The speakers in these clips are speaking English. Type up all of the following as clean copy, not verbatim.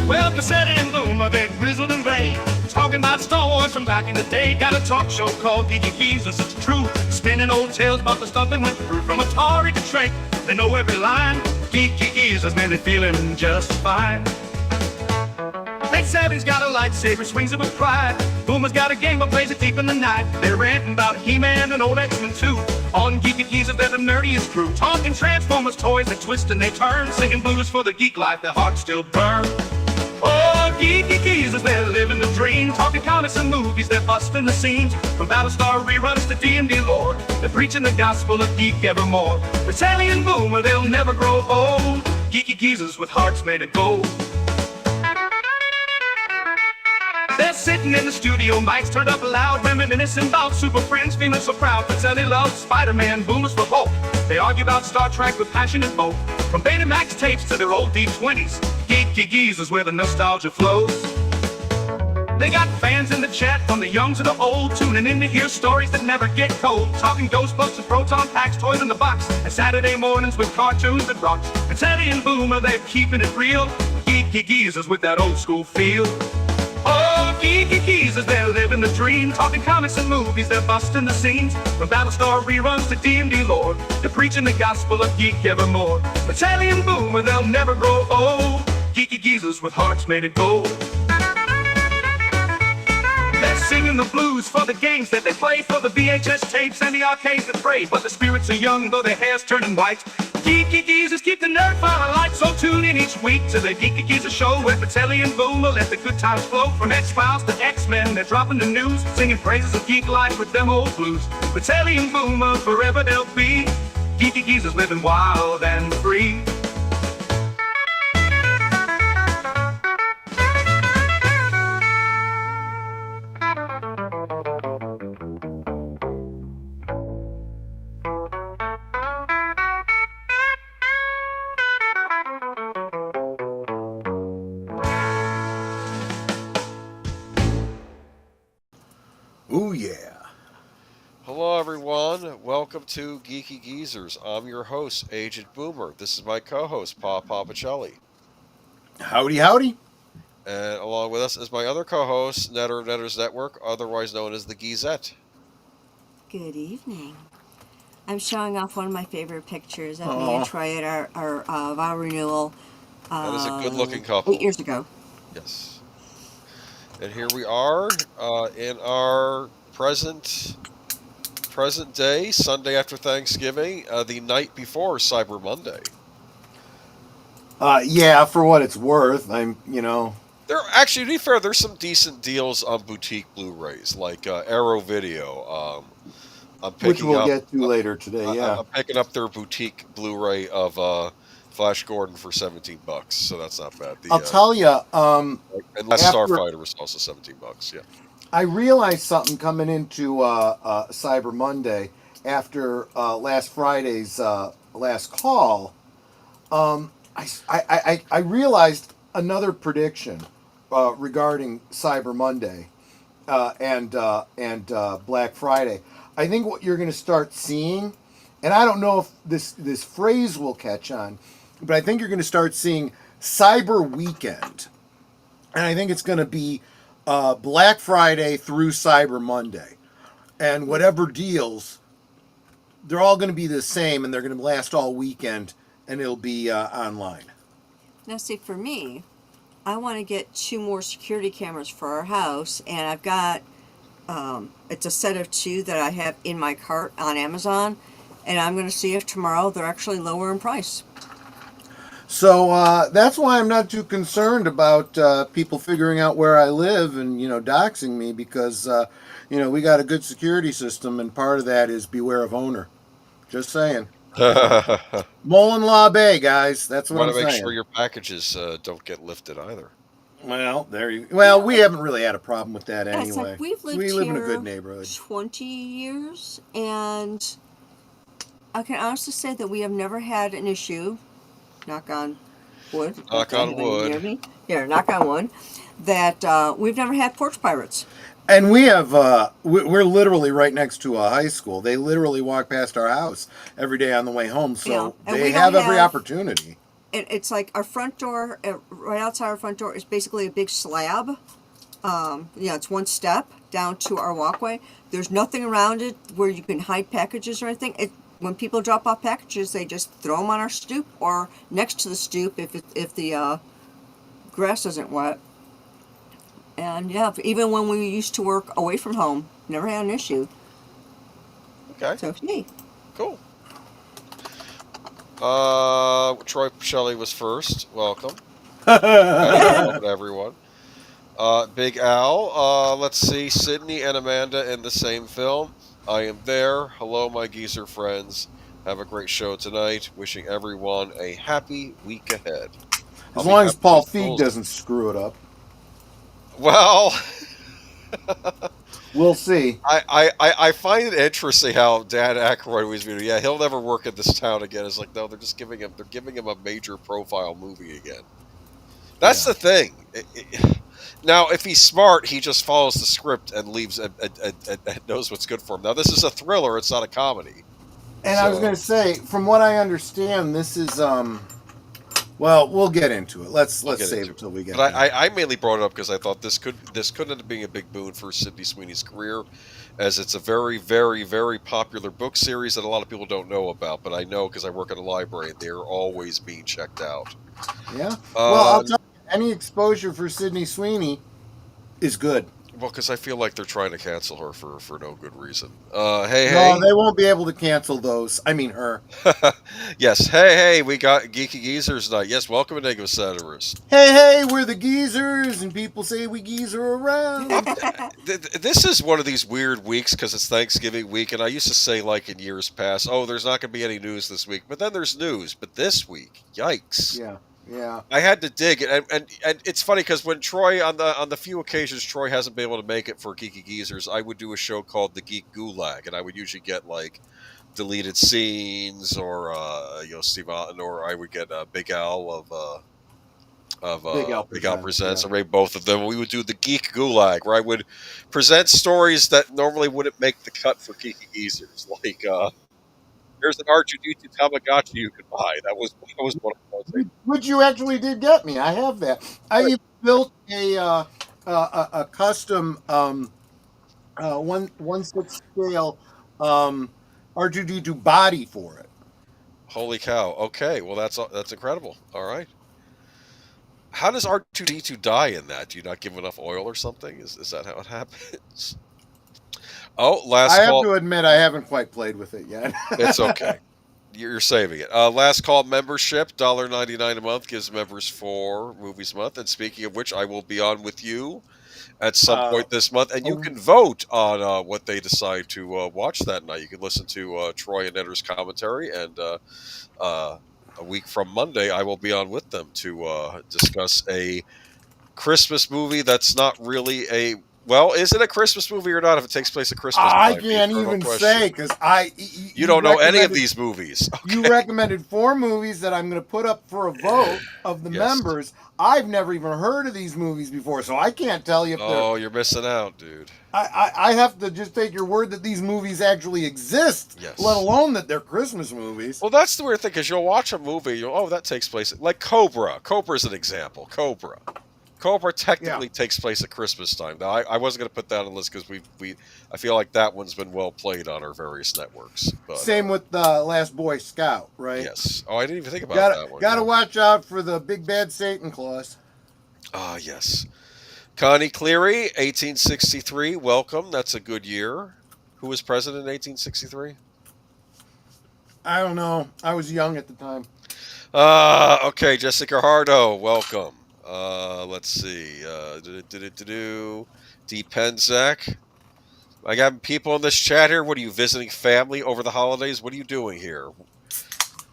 Well, Pacelli and Boomer, they're grizzled and gray, talking about Star Wars from back in the day. Got a talk show called Geeky Geezers, it's true, spinning old tales about the stuff they went through. From Atari to Trek, they know every line. Geeky Geezers, man, they're feeling just fine. Late Sally's got a lightsaber, swings it with pride. Boomer's got a game but plays it deep in the night. They're ranting about He-Man and old X-Men too. On Geeky Geezers, they're the nerdiest crew, talking Transformers toys that twist and they turn, singing blues for the geek life, their hearts still burn. Oh, Geeky Geezers, they're living the dream, talking comics and movies, they're busting the seams. From Battlestar reruns to D&D lore, they're preaching the gospel of geek evermore. Pacelli and Boomer, they'll never grow old. Geeky Geezers with hearts made of gold. They're sitting in the studio, mics turned up loud, reminiscing about Super Friends, feeling so proud. Pacelli loves Spider-Man, Boomer's for Hulk. They argue about Star Trek with passion and both. From Betamax tapes to their old D20s, Geeky Geezers where the nostalgia flows. They got fans in the chat, from the young to the old, tuning in to hear stories that never get cold. Talking Ghostbusters, proton packs, toys in the box, and Saturday mornings with cartoons that rocks. Pacelli and Boomer, they're keeping it real. Geeky Geezers with that old school feel. Oh, Geeky Geezers, they're living the dream, talking comics and movies, they're busting the scenes. From Battlestar reruns to D&D lore, they're preaching the gospel of geek evermore. Pacelli and Boomer, they'll never grow old. Geeky Geezers with hearts made of gold. They're singing the blues for the games that they play, for the VHS tapes and the arcades that pray. But the spirits are young, though their hair's turning white. Geeky Geezers keep the nerd fire alight, so tune in each week to the Geeky Geezers show, where Pacelli and Boomer let the good times flow. From X-Files to X-Men, they're dropping the news, singing praises of geek life with them old blues. Pacelli and Boomer, forever they'll be Geeky Geezers living wild and free. Ooh, yeah. Hello, everyone. Welcome to Geeky Geezers. I'm your host, Agent Boomer. This is my co-host, Pacelli. Howdy, howdy. And along with us is my other co-host, Netters Network, otherwise known as the Geezette. Good evening. I'm showing off one of my favorite pictures of me and Troy at our vow renewal. That is a good-looking couple. 8 years ago. Yes. And here we are in our present day, Sunday after Thanksgiving, the night before Cyber Monday. Yeah, for what it's worth, There actually, to be fair, there's some decent deals on boutique Blu-rays, like Arrow Video. Which we'll get to later today, yeah. I'm picking up their boutique Blu-ray of Flash Gordon for $17, so that's not bad. I'll tell you, and Last Starfighter was also $17. Yeah. I realized something coming into Cyber Monday after last Friday's last call. I realized another prediction regarding Cyber Monday and Black Friday. I think what you're going to start seeing, and I don't know if this phrase will catch on, but I think you're going to start seeing Cyber Weekend. And I think it's going to be Black Friday through Cyber Monday. And whatever deals, they're all going to be the same, and they're going to last all weekend, and it'll be online. Now, see, for me, I want to get 2 more security cameras for our house, and I've got, it's a set of 2 that I have in my cart on Amazon, and I'm going to see if tomorrow they're actually lower in price. So that's why I'm not too concerned about people figuring out where I live and, doxing me, because, we got a good security system, and part of that is beware of owner. Just saying. Mullen Law Bay, guys. That's what I'm saying. Want to make sure your packages don't get lifted either. Well, we haven't really had a problem with that anyway. It's like we live in a good neighborhood. 20 years, and I can honestly say that we have never had an issue. Knock on wood. Knock on wood. Near me? Yeah, knock on wood. That we've never had porch pirates. And we have, we're literally right next to a high school. They literally walk past our house every day on the way home, so they have every opportunity. it's like our front door, right outside our front door is basically a big slab. It's one step down to our walkway. There's nothing around it where you can hide packages or anything. When people drop off packages, they just throw them on our stoop or next to the stoop if the grass isn't wet. And yeah, even when we used to work away from home, never had an issue. Okay. So it's me. Cool. Troy Pacelli was first. Welcome. Welcome to everyone. Big Al. Let's see. Sydney and Amanda in the same film. I am there. Hello, my geezer friends. Have a great show tonight. Wishing everyone a happy week ahead. As long as Paul Feig doesn't screw it up. Well, we'll see. I find it interesting how Dan Aykroyd was viewed. Yeah, he'll never work in this town again. It's like, no, they're giving him a major profile movie again. That's the thing. Now, if he's smart, he just follows the script and leaves and knows what's good for him. Now, this is a thriller; it's not a comedy. And I was going to say, from what I understand, this is well, we'll get into it. Let's save it till we get. But I mainly brought it up because I thought this could end up being a big boon for Sydney Sweeney's career, as it's a very, very, very popular book series that a lot of people don't know about. But I know because I work at a library, and they're always being checked out. Yeah. Well, I'll tell you, any exposure for Sydney Sweeney is good. Well, because I feel like they're trying to cancel her for no good reason. No, they won't be able to cancel those. I mean, her. Yes. Hey, we got Geeky Geezers tonight. Yes, welcome, Enigma Senators. Hey, we're the geezers, and people say we geezer around. This is one of these weird weeks because it's Thanksgiving week, and I used to say, like in years past, oh, there's not going to be any news this week. But then there's news. But this week, yikes. Yeah. I had to dig it, and it's funny because when Troy, on the few occasions Troy hasn't been able to make it for Geeky Geezers, I would do a show called The Geek Gulag, and I would usually get like deleted scenes or Steve Otten, or I would get Big Al of Big Al Presents, or maybe both of them. We would do The Geek Gulag, where I would present stories that normally wouldn't make the cut for Geeky Geezers, like there's an R2D2 Tamagotchi you could buy. That was one of those. Which you actually did get me. I have that. I even built a custom 1/6 scale R2D2 body for it. Holy cow! Okay, well that's incredible. All right. How does R2D2 die in that? Do you not give enough oil or something? Is that how it happens? Oh, last call. I have to admit, I haven't quite played with it yet. It's okay. You're saving it. Last call membership, $1.99 a month gives members 4 movies a month. And speaking of which, I will be on with you at some point this month, and you can vote on what they decide to watch that night. You can listen to Troy and Edder's commentary, and a week from Monday, I will be on with them to discuss a Christmas movie that's not really a... Well, is it a Christmas movie or not if it takes place at Christmas time? I can't even say, because you don't know any of these movies. Okay. You recommended 4 movies that I'm going to put up for a vote of the members. I've never even heard of these movies before, so I can't tell you if they're... you're missing out, dude. I have to just take your word that these movies actually exist, let alone that they're Christmas movies. Well, that's the weird thing, because you'll watch a movie, that takes place... Like Cobra. Cobra's an example. Cobra technically takes place at Christmas time. Now, I wasn't going to put that on the list because I feel like that one's been well played on our various networks. But, same with Last Boy Scout, right? Yes. Oh, I didn't even think about that one. Got to watch out for the big bad Satan Claus. Ah, yes. Connie Cleary, 1863. Welcome. That's a good year. Who was president in 1863? I don't know. I was young at the time. Okay. Jessica Hardo, welcome. Let's see. D Pensak. I got people in this chat here. What are you, visiting family over the holidays? What are you doing here?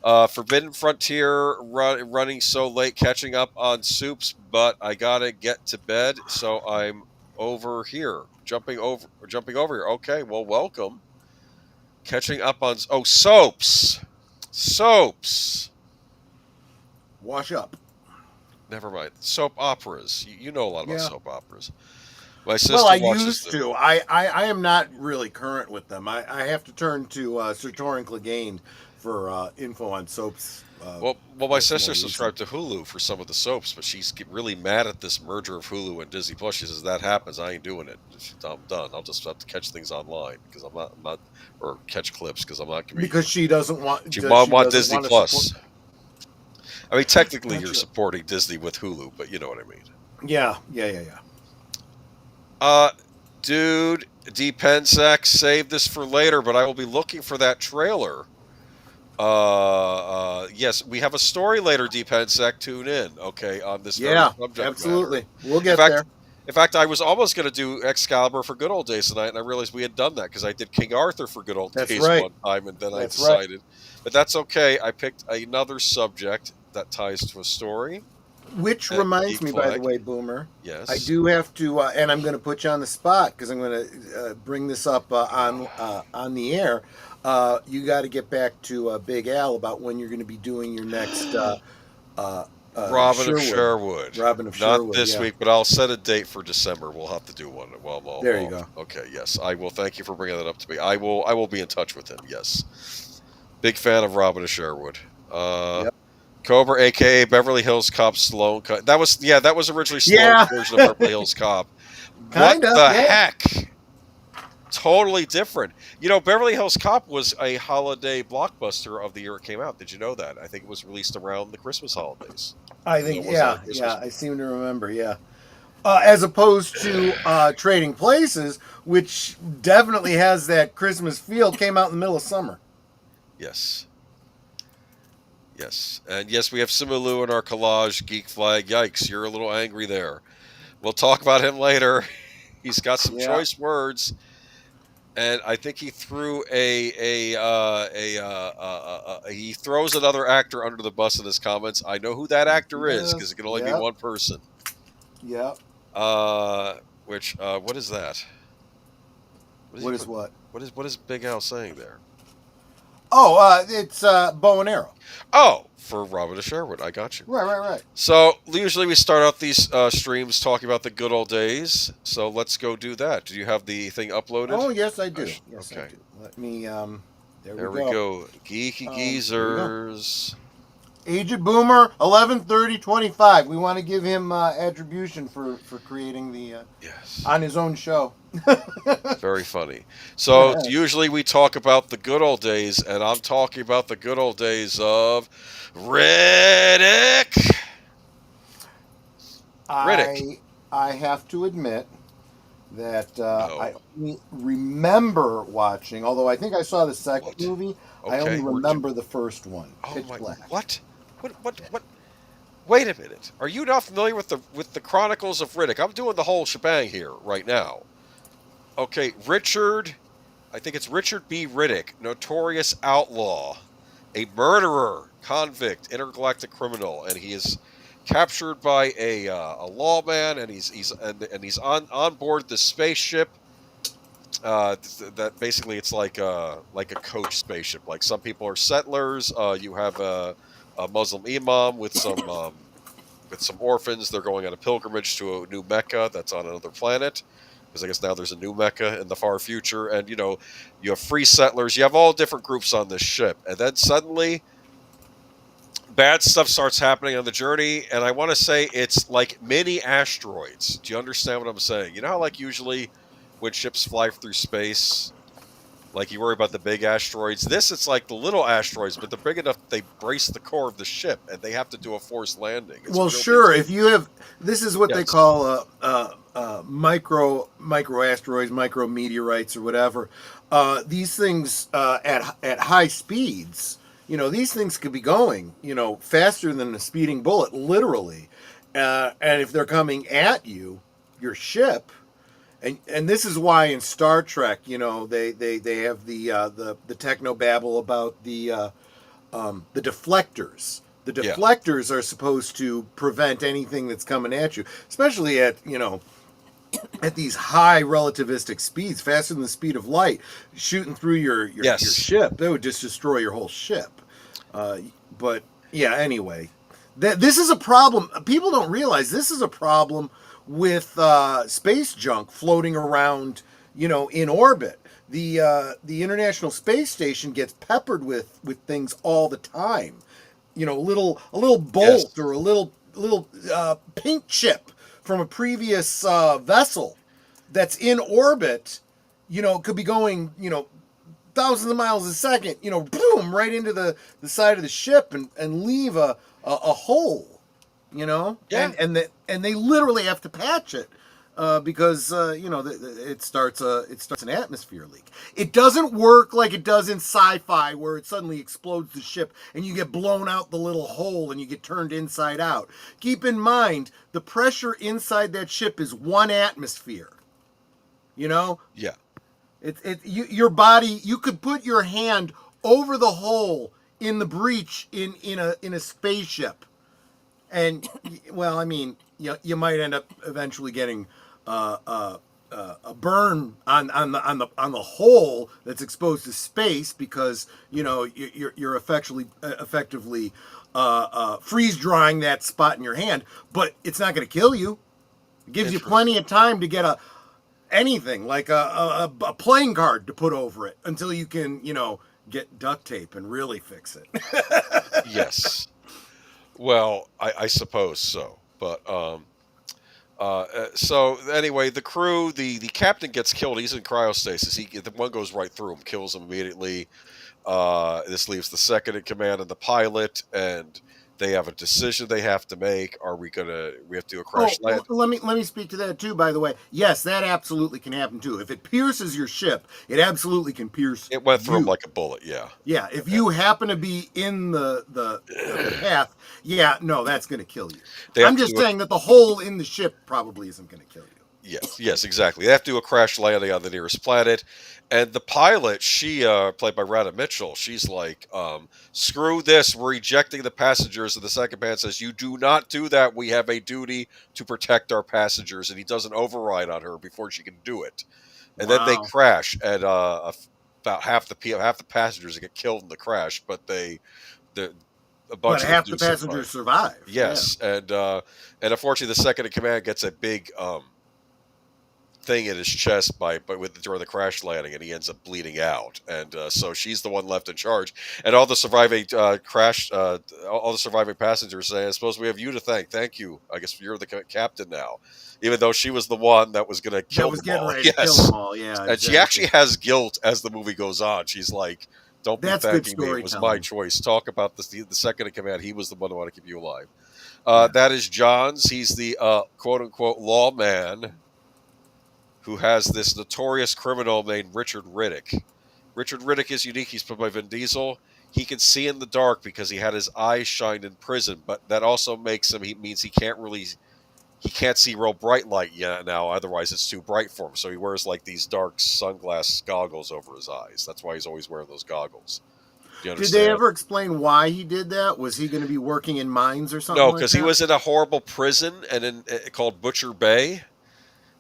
Forbidden Frontier running so late, catching up on soups, but I gotta get to bed, so I'm over here. Jumping over here. Okay, well, welcome. Catching up on soaps. Wash up. Never mind. Soap operas. You know a lot about soap operas. My sister used to. I am not really current with them. I have to turn to Sir Torrin Clegane for info on soaps Well, my sister more subscribed to Hulu for some of the soaps, but she's really mad at this merger of Hulu and Disney Plus. She says that happens, I ain't doing it. I'm done. I'll just have to catch things online because I'm not, or catch clips because I'm not. because she doesn't want. She Does, she want doesn't Disney want to Plus. support. I mean, technically, you're Gotcha. supporting Disney with Hulu, but you know what I mean. Yeah. Dude, D Pensak, save this for later, but I will be looking for that trailer. Yes, we have a story later, D Pensak. Tune in, okay, on this very Yeah, subject absolutely. matter. We'll get there. In fact, I was almost going to do Excalibur for Good Old Days tonight, and I realized we had done that because I did King Arthur for Good Old That's Days right. one time, and then I That's right. decided. But that's okay. I picked another subject that ties to a story. Which reminds Geek me, by the Flag. way, Boomer. Yes. I do have to, and I'm going to put you on the spot because I'm going to bring this up on the air. You got to get back to Big Al about when you're going to be doing your next Robin of Sherwood. Robin of Sherwood. Not this week, but I'll set a date for December. We'll have to do one. Well, there you go. Okay, yes, I will. Thank you for bringing that up to me. I will be in touch with him. Yes, big fan of Robin of Sherwood. Yep. Cobra, aka Beverly Hills Cop Sloan. That was originally Sloan's version of Beverly Hills Cop. What the heck? Totally different. You know, Beverly Hills Cop was a holiday blockbuster of the year it came out. Did you know that? I think it was released around the Christmas holidays. I think, I seem to remember, as opposed to Trading Places, which definitely has that Christmas feel, came out in the middle of summer. Yes. Yes. And yes, we have Simu in our collage, Geek Flag. Yikes, you're a little angry there. We'll talk about him later. He's got some choice words. And I think he threw he throws another actor under the bus in his comments. I know who that actor is because it can only be one person. Yeah. Which what is that? What is Big Al saying there? Oh, it's bow and arrow. Oh, for Robin of Sherwood. I got you. Right. So usually we start out these streams talking about the good old days. So let's go do that. Do you have the thing uploaded? Oh, yes, I do. Okay. I do. Let me. There we go. Geeky Geezers. Agent Boomer, 11/30/25. We want to give him attribution for creating the on his own show. Very funny. So usually we talk about the good old days, and I'm talking about the good old days of Riddick. I have to admit that I only remember watching, although I think I saw the second movie. Okay. I only remember the first one. Pitch Black. What? Wait a minute. Are you not familiar with the Chronicles of Riddick? I'm doing the whole shebang here right now. Okay, I think it's Richard B. Riddick, notorious outlaw, a murderer, convict, intergalactic criminal, and he is captured by a lawman, and he's on board this spaceship. That basically it's like a coach spaceship. Like some people are settlers. You have a Muslim imam with some orphans. They're going on a pilgrimage to a new Mecca that's on another planet. Because I guess now there's a new Mecca in the far future, and you have free settlers. You have all different groups on this ship, and then suddenly bad stuff starts happening on the journey. And I want to say it's like mini asteroids. Do you understand what I'm saying? You know how like usually when ships fly through space, like you worry about the big asteroids. It's like the little asteroids, but they're big enough that they brace the core of the ship, and they have to do a forced landing. Well, sure. If you have, this is what they call micro asteroids, micro meteorites, or whatever. These things at high speeds, these things could be going, faster than a speeding bullet, literally. And if they're coming at you, your ship. And this is why in Star Trek, they have the technobabble about the deflectors. The deflectors are supposed to prevent anything that's coming at you, especially at these high relativistic speeds, faster than the speed of light, shooting through your ship. That would just destroy your whole ship. But yeah, anyway, this is a problem. People don't realize this is a problem with space junk floating around, in orbit. The International Space Station gets peppered with things all the time. a little bolt or a little paint chip from a previous vessel that's in orbit, could be going, thousands of miles a second, boom, right into the side of the ship and leave a hole, Yeah. and they literally have to patch it. Because it starts an atmosphere leak. It doesn't work like it does in sci-fi, where it suddenly explodes the ship and you get blown out the little hole and you get turned inside out. Keep in mind, the pressure inside that ship is 1 atmosphere. Yeah. Your body, you could put your hand over the hole in the breach in a spaceship, and well, I mean, you might end up eventually getting a burn on the hole that's exposed to space, because you're effectively freeze drying that spot in your hand, but it's not going to kill you. It gives you plenty of time to get anything like a playing card to put over it until you can get duct tape and really fix it. Yes. Well, I suppose so, but so anyway, the crew, the captain gets killed. He's in cryostasis. The one goes right through him, kills him immediately. This leaves the second in command and the pilot, and they have a decision they have to make. We have to do a crash land? Let me speak to that too, by the way. Yes, that absolutely can happen too. If it pierces your ship, it absolutely can pierce. It went through him like a bullet, yeah. Yeah, if you happen to be in the path, that's going to kill you. I'm just saying that the hole in the ship probably isn't going to kill you. Yes, exactly. They have to do a crash landing on the nearest planet. And the pilot, she, played by Radha Mitchell, she's like, screw this, we're ejecting the passengers. And the second man says, you do not do that. We have a duty to protect our passengers. And he does an override on her before she can do it. And then they crash, and about half the passengers get killed in the crash, but half the passengers survive. Yes, yeah. And unfortunately, the second in command gets a big thing in his chest during the crash landing, and he ends up bleeding out. And so she's the one left in charge, and all the surviving all the surviving passengers say, "I suppose we have you to thank. Thank you. I guess you're the captain now." Even though she was the one that was going to kill them all. Yes. Kill them all. Yeah, and she actually has guilt as the movie goes on. She's like, "Don't be thanking me. It was my choice. Talk about the second in command. He was the one who wanted to keep you alive." That is Johns. He's the quote unquote lawman who has this notorious criminal named Richard Riddick. Richard Riddick is unique. He's played by Vin Diesel. He can see in the dark because he had his eyes shined in prison, but that also means he can't see real bright light yet now, otherwise it's too bright for him. So he wears like these dark sunglass goggles over his eyes. That's why he's always wearing those goggles. Did they ever explain why he did that? Was he going to be working in mines or something? No, because he was in a horrible prison called Butcher Bay,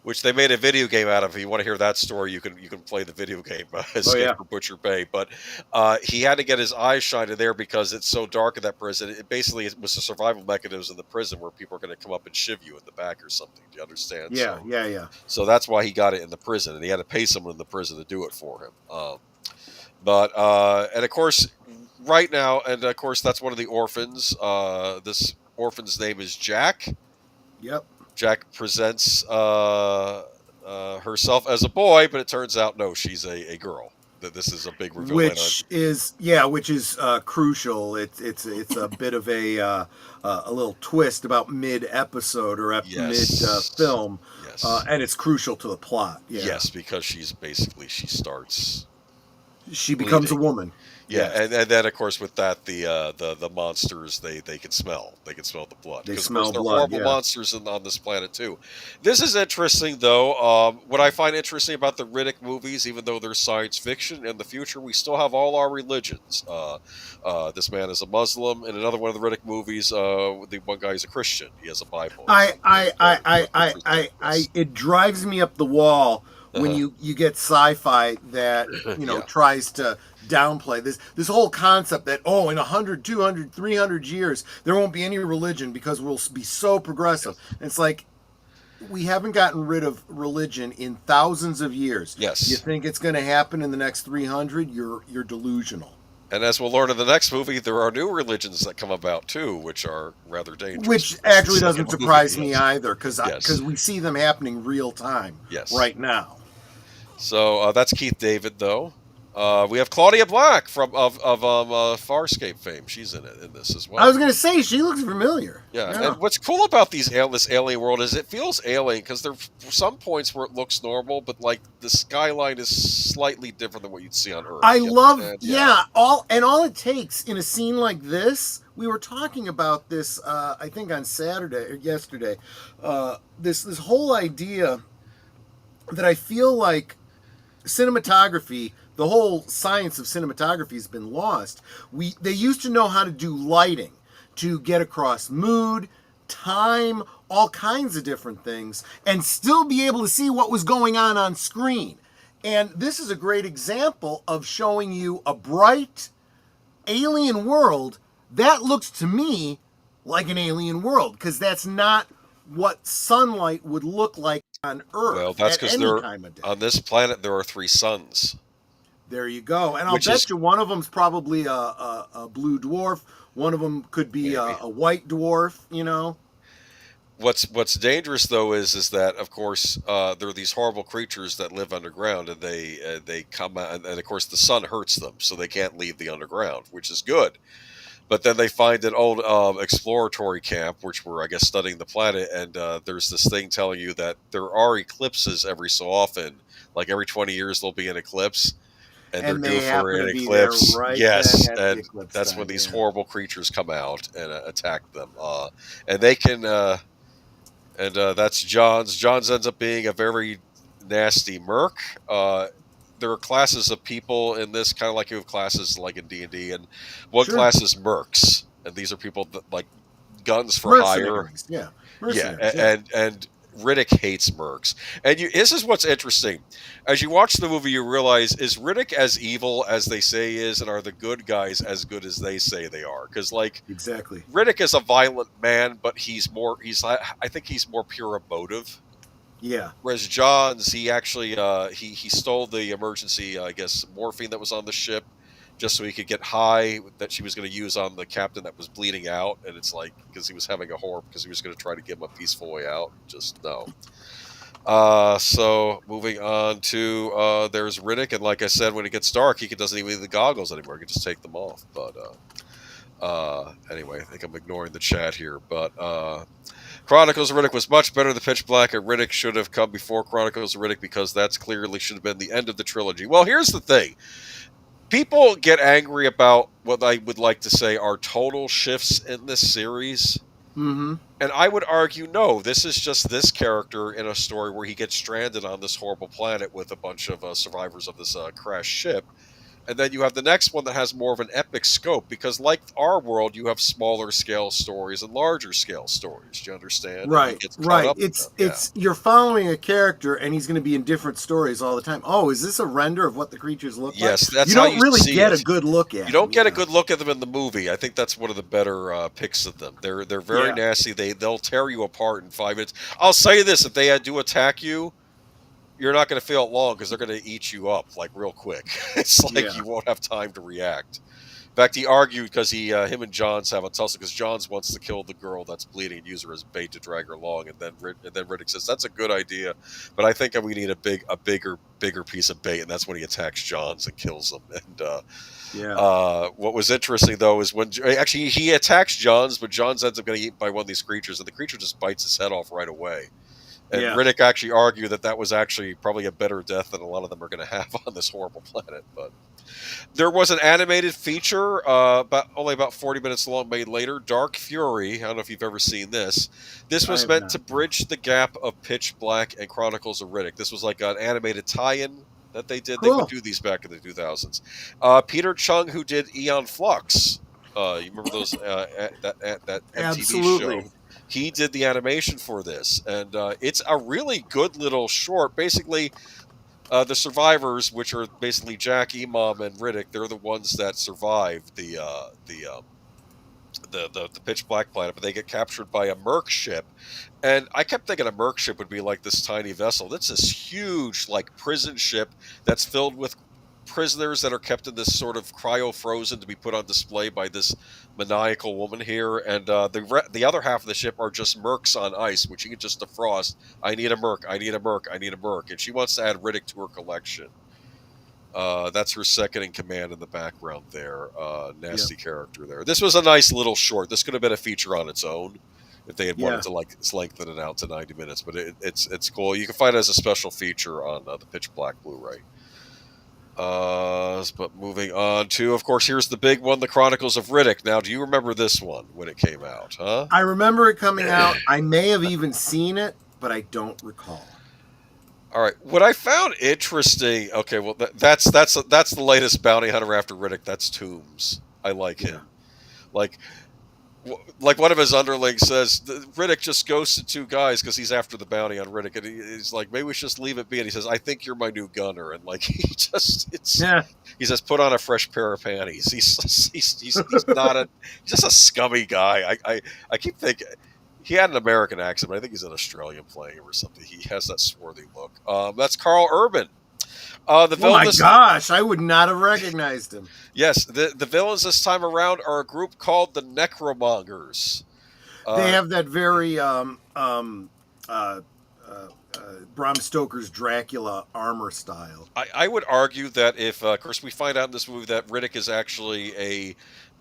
which they made a video game out of. If you want to hear that story, you can play the video game, Escape from Butcher Bay. But he had to get his eyes shined in there because it's so dark in that prison. It was a survival mechanism in the prison where people are going to come up and shiv you in the back or something. Do you understand? Yeah. So that's why he got it in the prison, and he had to pay someone in the prison to do it for him. And of course, right now, and of course, that's one of the orphans. This orphan's name is Jack. Yep. Jack presents herself as a boy, but it turns out no, she's a girl. That this is a big reveal. Which is crucial. It's a bit of a little twist about mid episode or mid film, and it's crucial to the plot. Yeah. Yes, because she becomes a woman. Yeah, and then of course with that the monsters they can smell the blood. They smell they're blood. Horrible monsters on this planet too. This is interesting though. What I find interesting about the Riddick movies, even though they're science fiction, in the future we still have all our religions. This man is a Muslim. In another one of the Riddick movies, the one guy is a Christian. He has a Bible. It drives me up the wall when you get sci-fi that tries to downplay this whole concept that in 100, 200, 300 years there won't be any religion because we'll be so progressive. And it's like, we haven't gotten rid of religion in thousands of years. Yes. You think it's going to happen in the next 300? You're delusional. And as we'll learn in the next movie, there are new religions that come about too, which are rather dangerous. Which That's the actually doesn't second surprise movie, me yes. either, because Yes. we see them happening real time Yes. right now. So that's Keith David, though. We have Claudia Black of Farscape fame. She's in this as well. I was going to say, she looks familiar. Yeah, and what's cool about this alien world is it feels alien because there are some points where it looks normal, but like the skyline is slightly different than what you'd see on Earth. I love, all it takes in a scene like this. We were talking about this, I think on Saturday or yesterday. This whole idea that I feel like cinematography, the whole science of cinematography has been lost. They used to know how to do lighting, to get across mood, time, all kinds of different things, and still be able to see what was going on screen. And this is a great example of showing you a bright alien world that looks to me like an alien world, because that's not what sunlight would look like on Earth. Well, that's because on this planet there are 3 suns. There you go. And I'll bet you one of them's probably a blue dwarf. One of them could be a white dwarf, you know. What's dangerous though is that of course there are these horrible creatures that live underground, and they come out, and of course the sun hurts them, so they can't leave the underground, which is good. But then they find an old exploratory camp, which were, I guess, studying the planet, and there's this thing telling you that there are eclipses every so often. Like every 20 years there'll be an eclipse, and they're due for an eclipse. Yes, and that's when these horrible creatures come out and attack them. And they can, and that's Johns. Johns ends up being a very nasty merc. There are classes of people in this, kind of like you have classes like in D&D, and one class is mercs, and these are people that like guns for hire. Yeah, and Riddick hates mercs. And this is what's interesting. As you watch the movie, you realize, is Riddick as evil as they say he is, and are the good guys as good as they say they are? Because like exactly, Riddick is a violent man, but I think he's more pure emotive. Yeah. Whereas Johns, he actually he stole the emergency, I guess, morphine that was on the ship, just so he could get high that she was going to use on the captain that was bleeding out, and it's like because he was having a horror because he was going to try to give him a peaceful way out. Just no. So moving on to there's Riddick, and like I said, when it gets dark, he doesn't even need the goggles anymore. He can just take them off. But anyway, I think I'm ignoring the chat here, but. Chronicles of Riddick was much better than Pitch Black, and Riddick should have come before Chronicles of Riddick because that's clearly should have been the end of the trilogy. Well, here's the thing. People get angry about what I would like to say are total shifts in this series. Mm-hmm. And I would argue, no, this is just this character in a story where he gets stranded on this horrible planet with a bunch of survivors of this crashed ship. And then you have the next one that has more of an epic scope, because like our world, you have smaller scale stories and larger scale stories. Do you understand? Right. It's you're following a character, and he's going to be in different stories all the time. Oh, is this a render of what the creatures look like? Yes, that's you how don't really get a good look at. You don't get a good look at them in the movie. I think that's one of the better picks of them. They're very nasty. They'll tear you apart in 5 minutes. I'll say this: if they do attack you, you're not going to feel it long because they're going to eat you up like real quick. It's like you won't have time to react. In fact, he argued because him and Johns have a tussle because Johns wants to kill the girl that's bleeding and use her as bait to drag her along, and then Riddick says that's a good idea, but I think we need a bigger piece of bait, and that's when he attacks Johns and kills him. And what was interesting though is when actually he attacks Johns, but Johns ends up getting eaten by one of these creatures, and the creature just bites his head off right away. And Riddick actually argued that was actually probably a better death than a lot of them are going to have on this horrible planet. But there was an animated feature, only about 40 minutes long, made later, Dark Fury. I don't know if you've ever seen this. This was meant to bridge the gap of Pitch Black and Chronicles of Riddick. This was like an animated tie-in that they did. Cool. They would do these back in the 2000s. Peter Chung, who did Aeon Flux. You remember those that MTV show? He did the animation for this, and it's a really good little short. Basically, the survivors, which are basically Jack, Imam, and Riddick, they're the ones that survive the Pitch Black planet, but they get captured by a merc ship. And I kept thinking a merc ship would be like this tiny vessel. It's this huge, like, prison ship that's filled with prisoners that are kept in this sort of cryo-frozen to be put on display by this maniacal woman here, and the other half of the ship are just mercs on ice, which you can just defrost. I need a merc, I need a merc, I need a merc, and she wants to add Riddick to her collection. That's her second in command in the background there. Nasty character there. This was a nice little short. This could have been a feature on its own if they had wanted to lengthen it out to 90 minutes. But it's cool. You can find it as a special feature on the Pitch Black Blu-ray. But moving on to, of course, here's the big one, The Chronicles of Riddick. Now, do you remember this one when it came out? Huh? I remember it coming out. I may have even seen it, but I don't recall. All right. What I found interesting. Okay, well, that's the latest bounty hunter after Riddick. That's Toombs. I like him. Like one of his underlings says, Riddick just ghosted two guys because he's after the bounty on Riddick, and he's like, maybe we should just leave it be. And he says, I think you're my new gunner, and like he says, put on a fresh pair of panties. He's not he's just a scummy guy. I keep thinking. He had an American accent, but I think he's an Australian playing him or something. He has that swarthy look. That's Carl Urban. The villains, gosh, I would not have recognized him. Yes, the villains this time around are a group called the Necromongers. They have that very Bram Stoker's Dracula armor style. I would argue that if, of course, we find out in this movie that Riddick is actually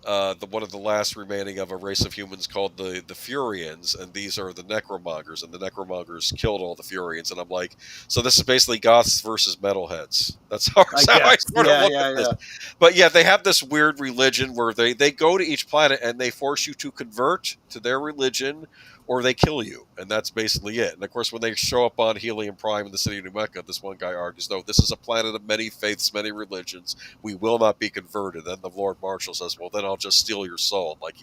one of the last remaining of a race of humans called the Furians, and these are the Necromongers, and the Necromongers killed all the Furians, and I'm like, so this is basically Goths versus Metalheads. That's how I sort of look at this. But yeah, they have this weird religion where they go to each planet and they force you to convert to their religion, or they kill you, and that's basically it. And of course, when they show up on Helium Prime in the city of New Mecca, this one guy argues, no, this is a planet of many faiths, many religions. We will not be converted. Then the Lord Marshal says, well, then I'll just steal your soul. Like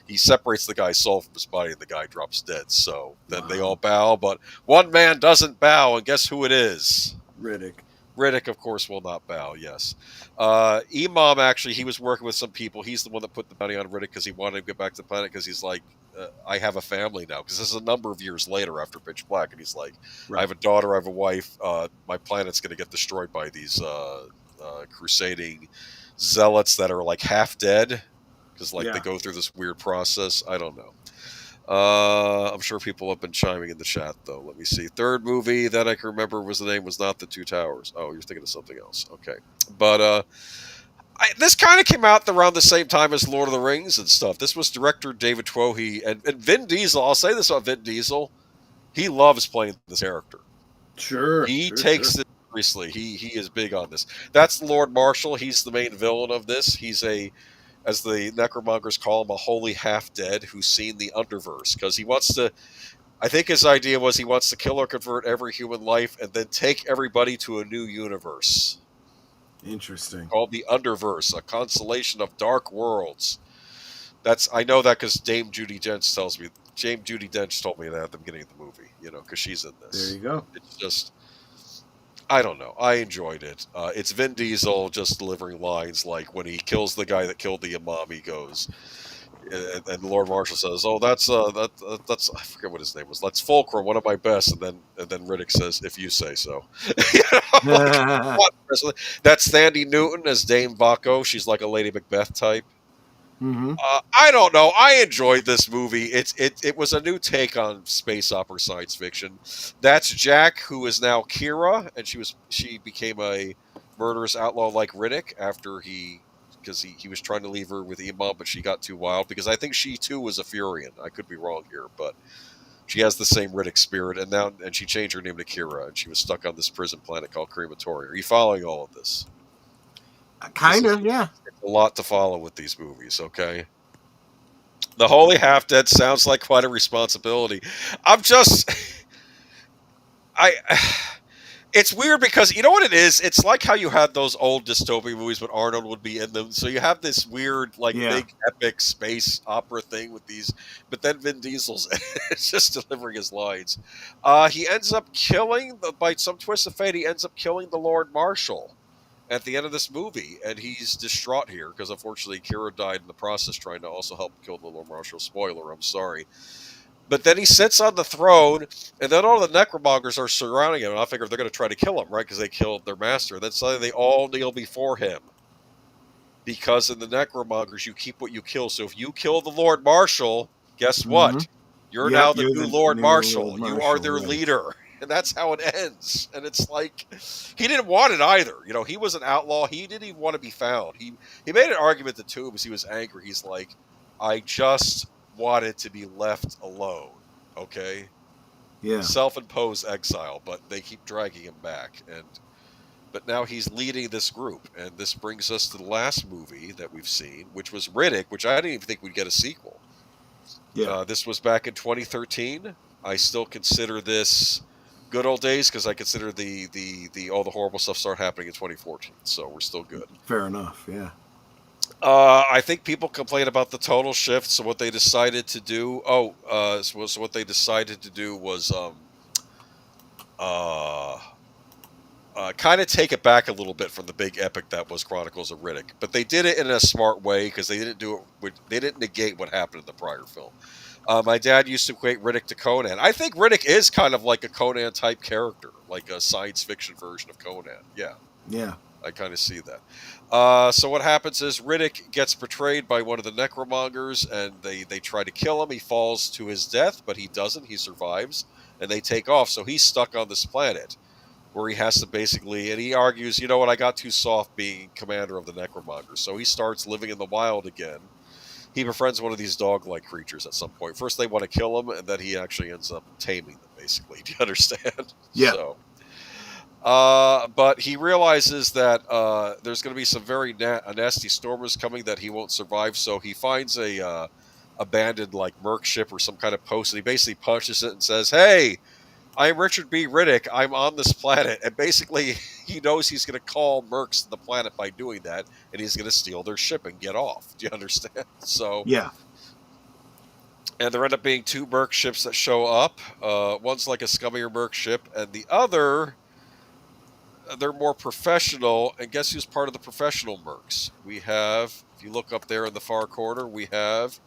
he separates the guy's soul from his body, and the guy drops dead. So then they all bow, but one man doesn't bow, and guess who it is? Riddick, of course, will not bow, yes. Imam, actually, he was working with some people. He's the one that put the bounty on Riddick because he wanted to get back to the planet because he's like, I have a family now. Because this is a number of years later after Pitch Black. And he's like, I have a daughter, I have a wife. My planet's going to get destroyed by these crusading zealots that are like half dead. Because they go through this weird process. I don't know. I'm sure people have been chiming in the chat, though. Let me see. Third movie that I can remember was not The Two Towers. Oh, you're thinking of something else. Okay. But this kind of came out around the same time as Lord of the Rings and stuff. This was director David Twohy and Vin Diesel. I'll say this about Vin Diesel. He loves playing this character. Sure. He takes it seriously. He is big on this. That's Lord Marshal. He's the main villain of this. He's as the Necromongers call him, a holy half-dead who's seen the Underverse. Because he wants to, I think his idea was he wants to kill or convert every human life and then take everybody to a new universe. Interesting. Called the Underverse, a constellation of dark worlds. I know that because Dame Judi Dench told me that at the beginning of the movie, because she's in this. There you go. It's just, I don't know. I enjoyed it. It's Vin Diesel just delivering lines like when he kills the guy that killed the Imam, he goes, and Lord Marshal says, "Oh, that's I forget what his name was. That's Fulcrum, one of my best." And then Riddick says, "If you say so." That's Thandie Newton as Dame Baco. She's like a Lady Macbeth type. Mm-hmm. I don't know. I enjoyed this movie. It was a new take on space opera science fiction. That's Jack, who is now Kira, and she became a murderous outlaw like Riddick because he was trying to leave her with Imam, but she got too wild. Because I think she too was a Furian. I could be wrong here, but she has the same Riddick spirit, and she changed her name to Kira, and she was stuck on this prison planet called Crematoria. Are you following all of this? Kind of, yeah. It's a lot to follow with these movies, okay? The Holy Half-Dead sounds like quite a responsibility. It's weird because, you know what it is? It's like how you had those old dystopian movies when Arnold would be in them. So you have this weird, big epic space opera thing with these, but then Vin Diesel's it's just delivering his lines. He ends up by some twist of fate, he ends up killing the Lord Marshal at the end of this movie, and he's distraught here because unfortunately Kira died in the process trying to also help kill the Lord Marshal. Spoiler, I'm sorry. But then he sits on the throne, and then all the necromongers are surrounding him. And I figure they're going to try to kill him, right? Because they killed their master. Then suddenly they all kneel before him. Because in the necromongers, you keep what you kill. So if you kill the Lord Marshal, guess what? You're Yep, now the you're new the Lord new Marshal. Lord You are Marshal, their right. leader. And that's how it ends. And it's like, he didn't want it either. You know, he was an outlaw. He didn't even want to be found. He made an argument to Tubes. He was angry. He's like, I just wanted to be left alone. Okay? Yeah. Self-imposed exile, but they keep dragging him back. But now he's leading this group. And this brings us to the last movie that we've seen, which was Riddick, which I didn't even think we'd get a sequel. Yeah. This was back in 2013. I still consider this good old days because I consider the all the horrible stuff started happening in 2014. So we're still good. Fair enough. Yeah. I think people complain about the total shift. So what they decided to do. So what they decided to do was kind of take it back a little bit from the big epic that was Chronicles of Riddick, but they did it in a smart way because they didn't do it. They didn't negate what happened in the prior film. My dad used to equate Riddick to Conan. I think Riddick is kind of like a Conan type character, like a science fiction version of Conan. Yeah. Yeah. I kind of see that. So what happens is Riddick gets betrayed by one of the necromongers, and they try to kill him. He falls to his death, but he doesn't. He survives, and they take off. So he's stuck on this planet where he has to basically, and he argues, you know what, I got too soft being commander of the necromongers. So he starts living in the wild again. He befriends one of these dog-like creatures at some point. First they want to kill him, and then he actually ends up taming them, basically. Do you understand? Yeah. So, but he realizes that there's going to be some very nasty stormers coming that he won't survive, so he finds a abandoned like merc ship or some kind of post, and he basically punches it and says, hey, I'm Richard B. Riddick. I'm on this planet. And basically, he knows he's going to call mercs to the planet by doing that, and he's going to steal their ship and get off. Do you understand? So, Yeah. and there end up being two merc ships that show up. One's like a scummier merc ship, and the other, they're more professional. And guess who's part of the professional mercs? We have, if you look up there in the far corner, we have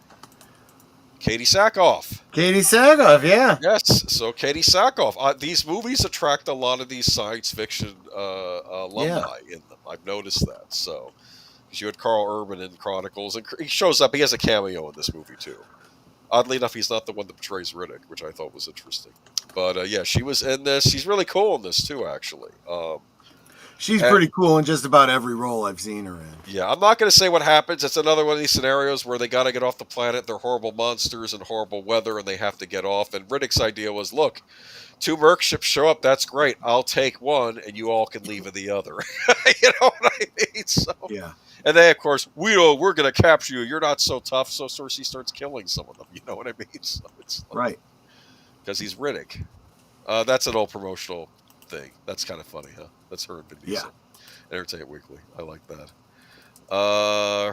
Katie Sackhoff. Katie Sackhoff, yeah. Yes, so Katie Sackhoff. These movies attract a lot of these science fiction alumni in them. I've noticed that. So, because you had Carl Urban in Chronicles, and he shows up. He has a cameo in this movie too. Oddly enough, he's not the one that portrays Riddick, which I thought was interesting. But yeah, she was in this. She's really cool in this too, actually. She's pretty cool in just about every role I've seen her in. Yeah, I'm not going to say what happens. It's another one of these scenarios where they got to get off the planet. They're horrible monsters and horrible weather, and they have to get off. And Riddick's idea was, look, two merc ships show up. That's great. I'll take one, and you all can leave in the other. You know what I mean? So, yeah. And they, of course, we're going to capture you. You're not so tough. So Cersei starts killing some of them. You know what I mean? So it's like, right. Because he's Riddick. That's an old promotional thing. That's kind of funny, huh? That's her and Vin Diesel. Entertainment Weekly. I like that.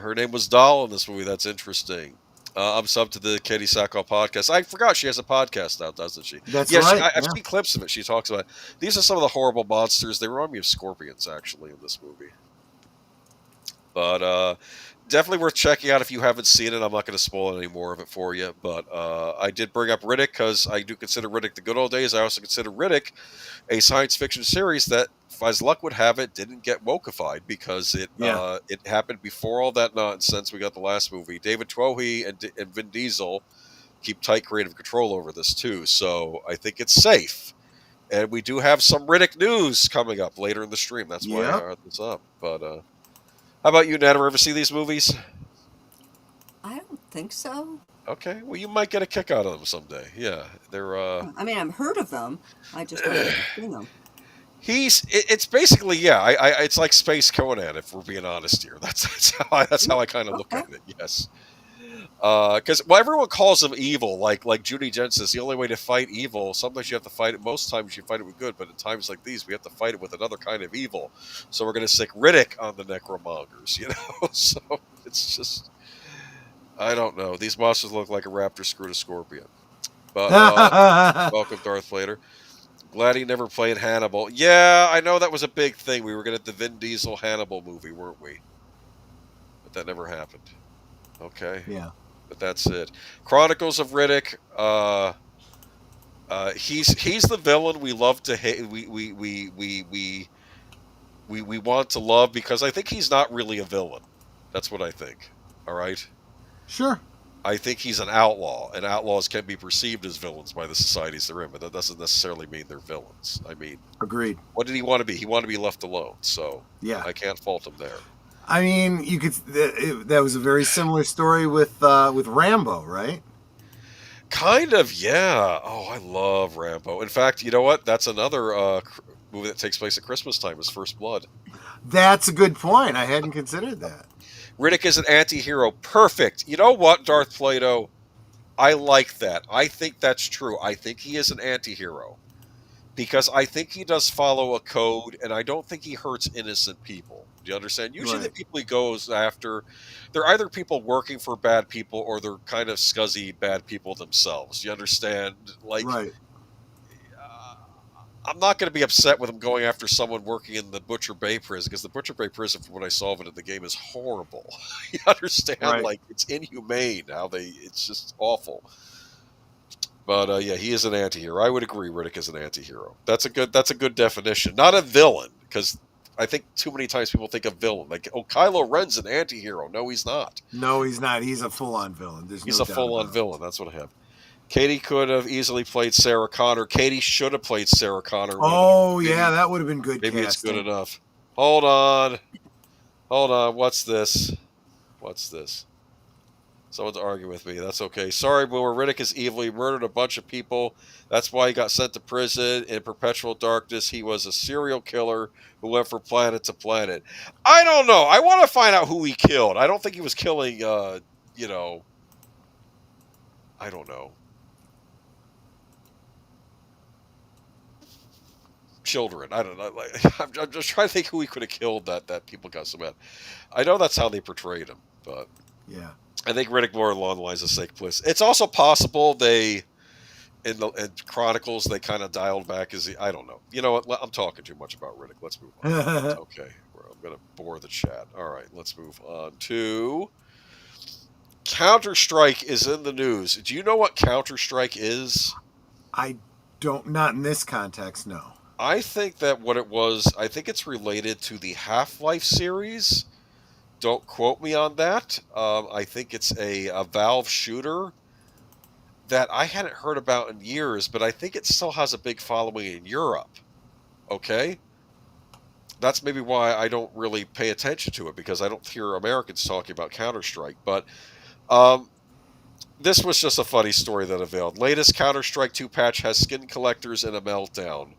Her name was Doll in this movie. That's interesting. I'm sub to the Katie Sackhoff podcast. I forgot she has a podcast now, doesn't she? That's right. I've seen clips of it. She talks about it. These are some of the horrible monsters. They remind me of scorpions, actually, in this movie. But definitely worth checking out if you haven't seen it. I'm not going to spoil any more of it for you. But I did bring up Riddick because I do consider Riddick the good old days. I also consider Riddick a science fiction series that, as luck would have it, didn't get wokeified because it happened before all that nonsense. We got the last movie. David Twohy and Vin Diesel keep tight creative control over this too. So I think it's safe. And we do have some Riddick news coming up later in the stream. That's why I brought this up. But how about you, Nat? Ever see these movies? I don't think so. Okay, well, you might get a kick out of them someday. Yeah, they're. I mean, I've heard of them. I just haven't seen them. It's basically it's like Space Conan, if we're being honest here. That's how I kind of look at it. Yes, because everyone calls him evil. Like Judy Jen says, the only way to fight evil, sometimes you have to fight it. Most times you fight it with good, but in times like these, we have to fight it with another kind of evil. So we're going to stick Riddick on the necromongers. You know, so it's just. I don't know. These monsters look like a raptor screwed a scorpion. But welcome, Darth Vader. Glad he never played Hannibal. Yeah, I know that was a big thing. We were going to get the Vin Diesel Hannibal movie, weren't we? But that never happened. Okay. Yeah. But that's it. Chronicles of Riddick. He's the villain we love to hate. We want to love because I think he's not really a villain. That's what I think. All right. Sure. I think he's an outlaw, and outlaws can be perceived as villains by the societies they're in, but that doesn't necessarily mean they're villains. I mean, Agreed. what did he want to be? He wanted to be left alone, so Yeah. I can't fault him there. I mean, you could. That was a very similar story with Rambo, right? Kind of, yeah. Oh, I love Rambo. In fact, you know what? That's another movie that takes place at Christmas time. Is First Blood. That's a good point. I hadn't considered that. Riddick is an anti-hero. Perfect. You know what, Darth Plato? I like that. I think that's true. I think he is an anti-hero. Because I think he does follow a code, and I don't think he hurts innocent people. Do you understand? Usually the people he goes after, they're either people working for bad people or they're kind of scuzzy bad people themselves. Do you understand? Like, Right. I'm not going to be upset with him going after someone working in the Butcher Bay prison, because the Butcher Bay prison, from what I saw of it in the game, is horrible. You understand? Right. Like, it's inhumane how it's just awful. But yeah, he is an anti-hero. I would agree Riddick is an anti-hero. That's a good definition. Not a villain, because I think too many times people think of villain. Like, oh, Kylo Ren's an anti-hero. No, he's not. No, he's not. He's a full-on villain. He's a full-on villain. That's what I have. Katie could have easily played Sarah Connor. Katie should have played Sarah Connor. Oh, yeah, that would have been good Maybe casting. it's good enough. Hold on. What's this? Someone's arguing with me. That's okay. Sorry, Boomer. Riddick is evil. He murdered a bunch of people. That's why he got sent to prison in perpetual darkness. He was a serial killer who went from planet to planet. I don't know. I want to find out who he killed. I don't think he was killing, I don't know. Children. I don't know. Like, I'm just trying to think who he could have killed that people got so mad. I know that's how they portrayed him, but yeah, I think Riddick more along the lines of Sake Bliss. It's also possible they in Chronicles they kind of dialed back as I don't know. You know what? I'm talking too much about Riddick. Let's move on. Okay, I'm gonna bore the chat. All right, let's move on to Counter-Strike is in the news. Do you know what Counter-Strike is? I don't. Not in this context. No. I think that what it was, I think it's related to the Half-Life series. Don't quote me on that. I think it's a Valve shooter that I hadn't heard about in years, but I think it still has a big following in Europe. Okay? That's maybe why I don't really pay attention to it, because I don't hear Americans talking about Counter-Strike. But this was just a funny story that availed. Latest Counter-Strike 2 patch has skin collectors and a meltdown.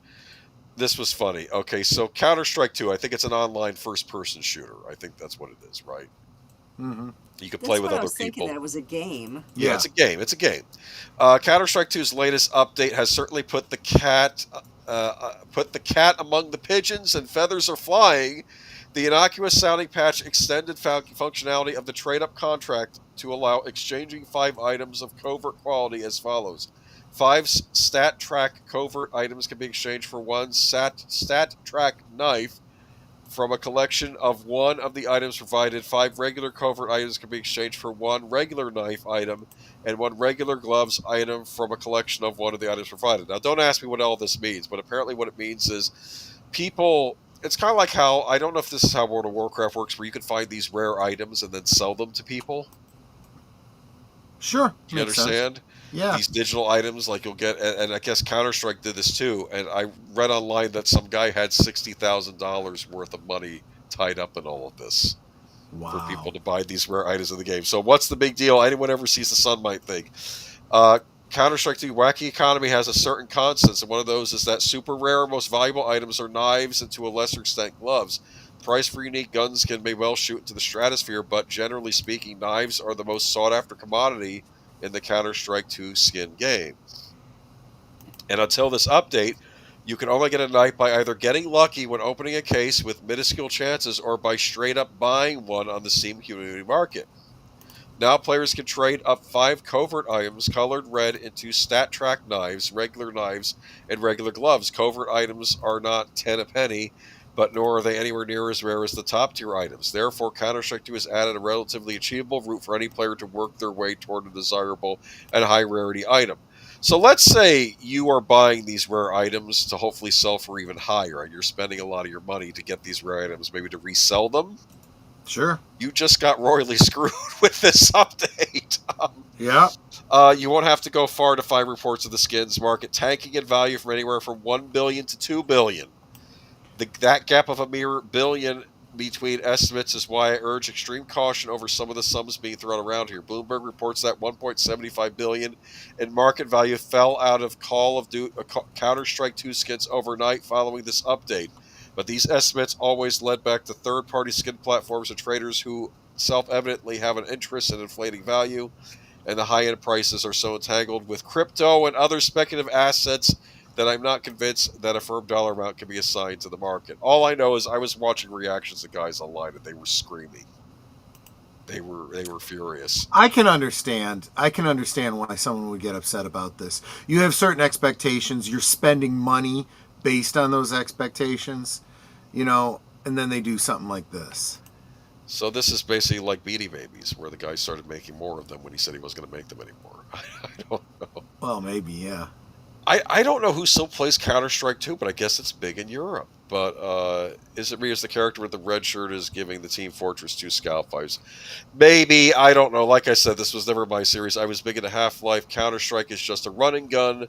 This was funny. Okay, so Counter-Strike 2, I think it's an online first-person shooter. I think that's what it is, right? Mm-hmm. You can play with other I was people. thinking that it was a game. Yeah, it's a game. It's a game. Counter-Strike 2's latest update has certainly put the cat among the pigeons, and feathers are flying. The innocuous-sounding patch extended functionality of the trade-up contract to allow exchanging 5 items of covert quality as follows. 5 stat track covert items can be exchanged for 1 stat track knife from a collection of 1 of the items provided. 5 regular covert items can be exchanged for 1 regular knife item, and 1 regular gloves item from a collection of 1 of the items provided. Now, don't ask me what all this means, but apparently what it means is people... It's kind of like how... I don't know if this is how World of Warcraft works, where you can find these rare items and then sell them to people. Sure. Do you understand? Sense. Yeah. These digital items, like you'll get, and I guess Counter-Strike did this too, and I read online that some guy had $60,000 worth of money tied up in all of this. Wow. For people to buy these rare items in the game. So what's the big deal? Anyone ever sees the sun might think. Counter-Strike 2 Wacky Economy has a certain constants, and one of those is that super rare, most valuable items are knives, and to a lesser extent gloves. Price for unique guns may well shoot into the stratosphere, but generally speaking, knives are the most sought-after commodity in the Counter-Strike 2 skin game. And until this update, you can only get a knife by either getting lucky when opening a case with minuscule chances or by straight up buying one on the Steam community market. Now players can trade up 5 covert items colored red into stat track knives, regular knives, and regular gloves. Covert items are not 10 a penny, but nor are they anywhere near as rare as the top-tier items. Therefore, Counter-Strike 2 has added a relatively achievable route for any player to work their way toward a desirable and high-rarity item. So let's say you are buying these rare items to hopefully sell for even higher, and you're spending a lot of your money to get these rare items, maybe to resell them. Sure. You just got royally screwed with this update. Yeah. You won't have to go far to find reports of the skins market tanking in value from anywhere from $1 billion to $2 billion. That gap of a mere billion between estimates is why I urge extreme caution over some of the sums being thrown around here. Bloomberg reports that 1.75 billion in market value fell out of Counter-Strike 2 skins overnight following this update. But these estimates always led back to third-party skin platforms and traders who self-evidently have an interest in inflating value, and the high-end prices are so entangled with crypto and other speculative assets that I'm not convinced that a firm dollar amount can be assigned to the market. All I know is I was watching reactions of guys online and they were screaming. They were furious. I can understand why someone would get upset about this. You have certain expectations. You're spending money based on those expectations, and then they do something like this. So this is basically like Beanie Babies, where the guy started making more of them when he said he wasn't going to make them anymore. I don't know. Well, maybe, yeah. I don't know who still plays Counter-Strike 2, but I guess it's big in Europe. But is it me as the character with the red shirt is giving the Team Fortress 2 Scout vibes? Maybe, I don't know. Like I said, this was never my series. I was big into Half-Life. Counter-Strike is just a run-and gun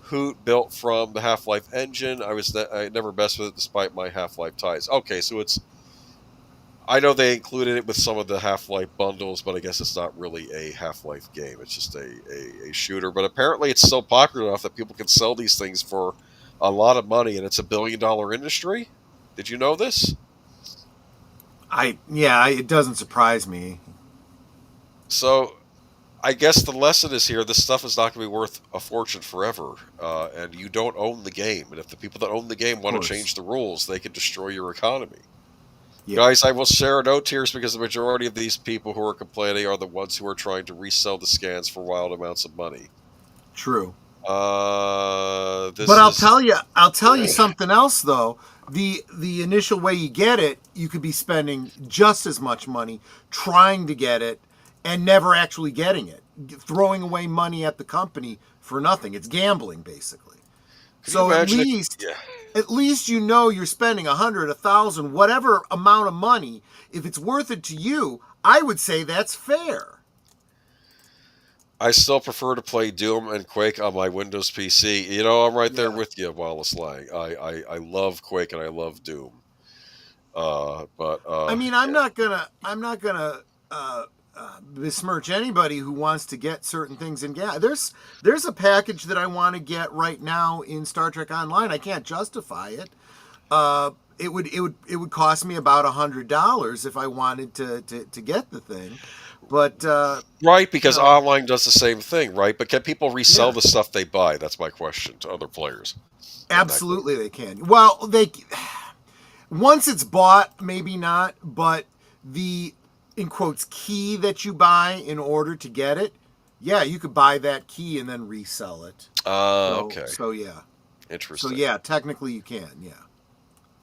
hoot built from the Half-Life engine. I never messed with it despite my Half-Life ties. Okay, so I know they included it with some of the Half-Life bundles, but I guess it's not really a Half-Life game. It's just a shooter. But apparently it's so popular enough that people can sell these things for a lot of money, and it's $1 billion industry. Did you know this? It doesn't surprise me. So I guess the lesson is here, this stuff is not going to be worth a fortune forever, and you don't own the game. And if the people that own the game want to change the rules, they can destroy your economy. Yeah. Guys, I will share no tears because the majority of these people who are complaining are the ones who are trying to resell the scans for wild amounts of money. True. I'll tell you something else though. The initial way you get it, you could be spending just as much money trying to get it and never actually getting it, throwing away money at the company for nothing. It's gambling basically. So at least you're spending 100, 1,000, whatever amount of money. If it's worth it to you, I would say that's fair. I still prefer to play Doom and Quake on my Windows PC. I'm right there with you, Wallace Lang. I love Quake and I love Doom. I'm not gonna besmirch anybody who wants to get certain things in gas. There's a package that I want to get right now in Star Trek Online. I can't justify it. It would cost me about $100 if I wanted to get the thing. But right, because online does the same thing, right? But can people resell the stuff they buy? That's my question to other players. Absolutely, they can. Well, once it's bought, maybe not. But the in quotes key that you buy in order to get it, you could buy that key and then resell it. Okay. So yeah. Interesting. So yeah, technically you can. Yeah.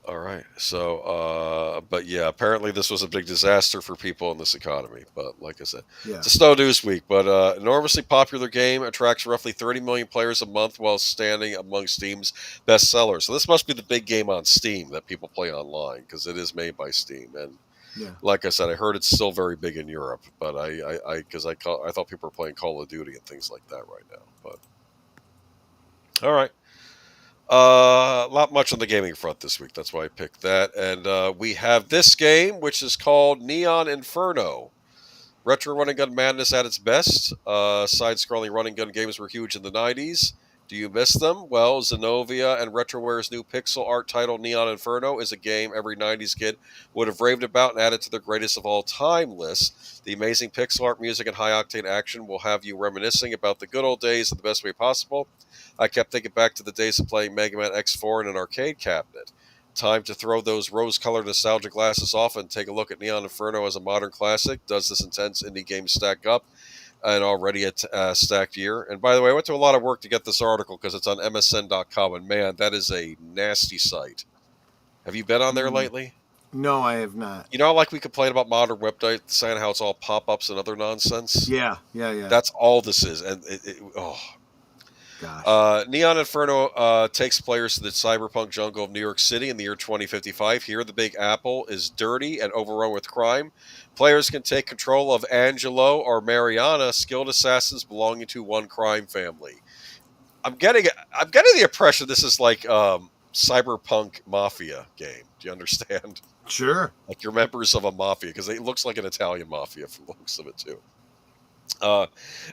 All right. So, but yeah, apparently this was a big disaster for people in this economy. But like I said, it's a slow news week. But enormously popular game, attracts roughly 30 million players a month while standing among Steam's best sellers. So this must be the big game on Steam that people play online because it is made by Steam. And like I said, I heard it's still very big in Europe. But I thought people were playing Call of Duty and things like that right now. But all right. Not much on the gaming front this week. That's why I picked that. And we have this game, which is called Neon Inferno. Retro running gun madness at its best. Side-scrolling running gun games were huge in the 90s. Do you miss them? Well, Zenobia and RetroWare's new pixel art title Neon Inferno is a game every 90s kid would have raved about and added to their greatest of all time list. The amazing pixel art, music, and high-octane action will have you reminiscing about the good old days in the best way possible. I kept thinking back to the days of playing Mega Man X4 in an arcade cabinet. Time to throw those rose-colored nostalgia glasses off and take a look at Neon Inferno as a modern classic. Does this intense indie game stack up? And already a stacked year. And by the way, I went to a lot of work to get this article because it's on MSN.com, and man, that is a nasty site. Have you been on there lately? No, I have not. Like we complain about modern websites, saying how it's all pop-ups and other nonsense? Yeah. That's all this is. And Gosh. Neon Inferno takes players to the cyberpunk jungle of New York City in the year 2055. Here, the Big Apple is dirty and overrun with crime. Players can take control of Angelo or Mariana, skilled assassins belonging to one crime family. I'm getting the impression this is like cyberpunk mafia game. Do you understand? Sure. Like you're members of a mafia, because it looks like an Italian mafia from the looks of it too.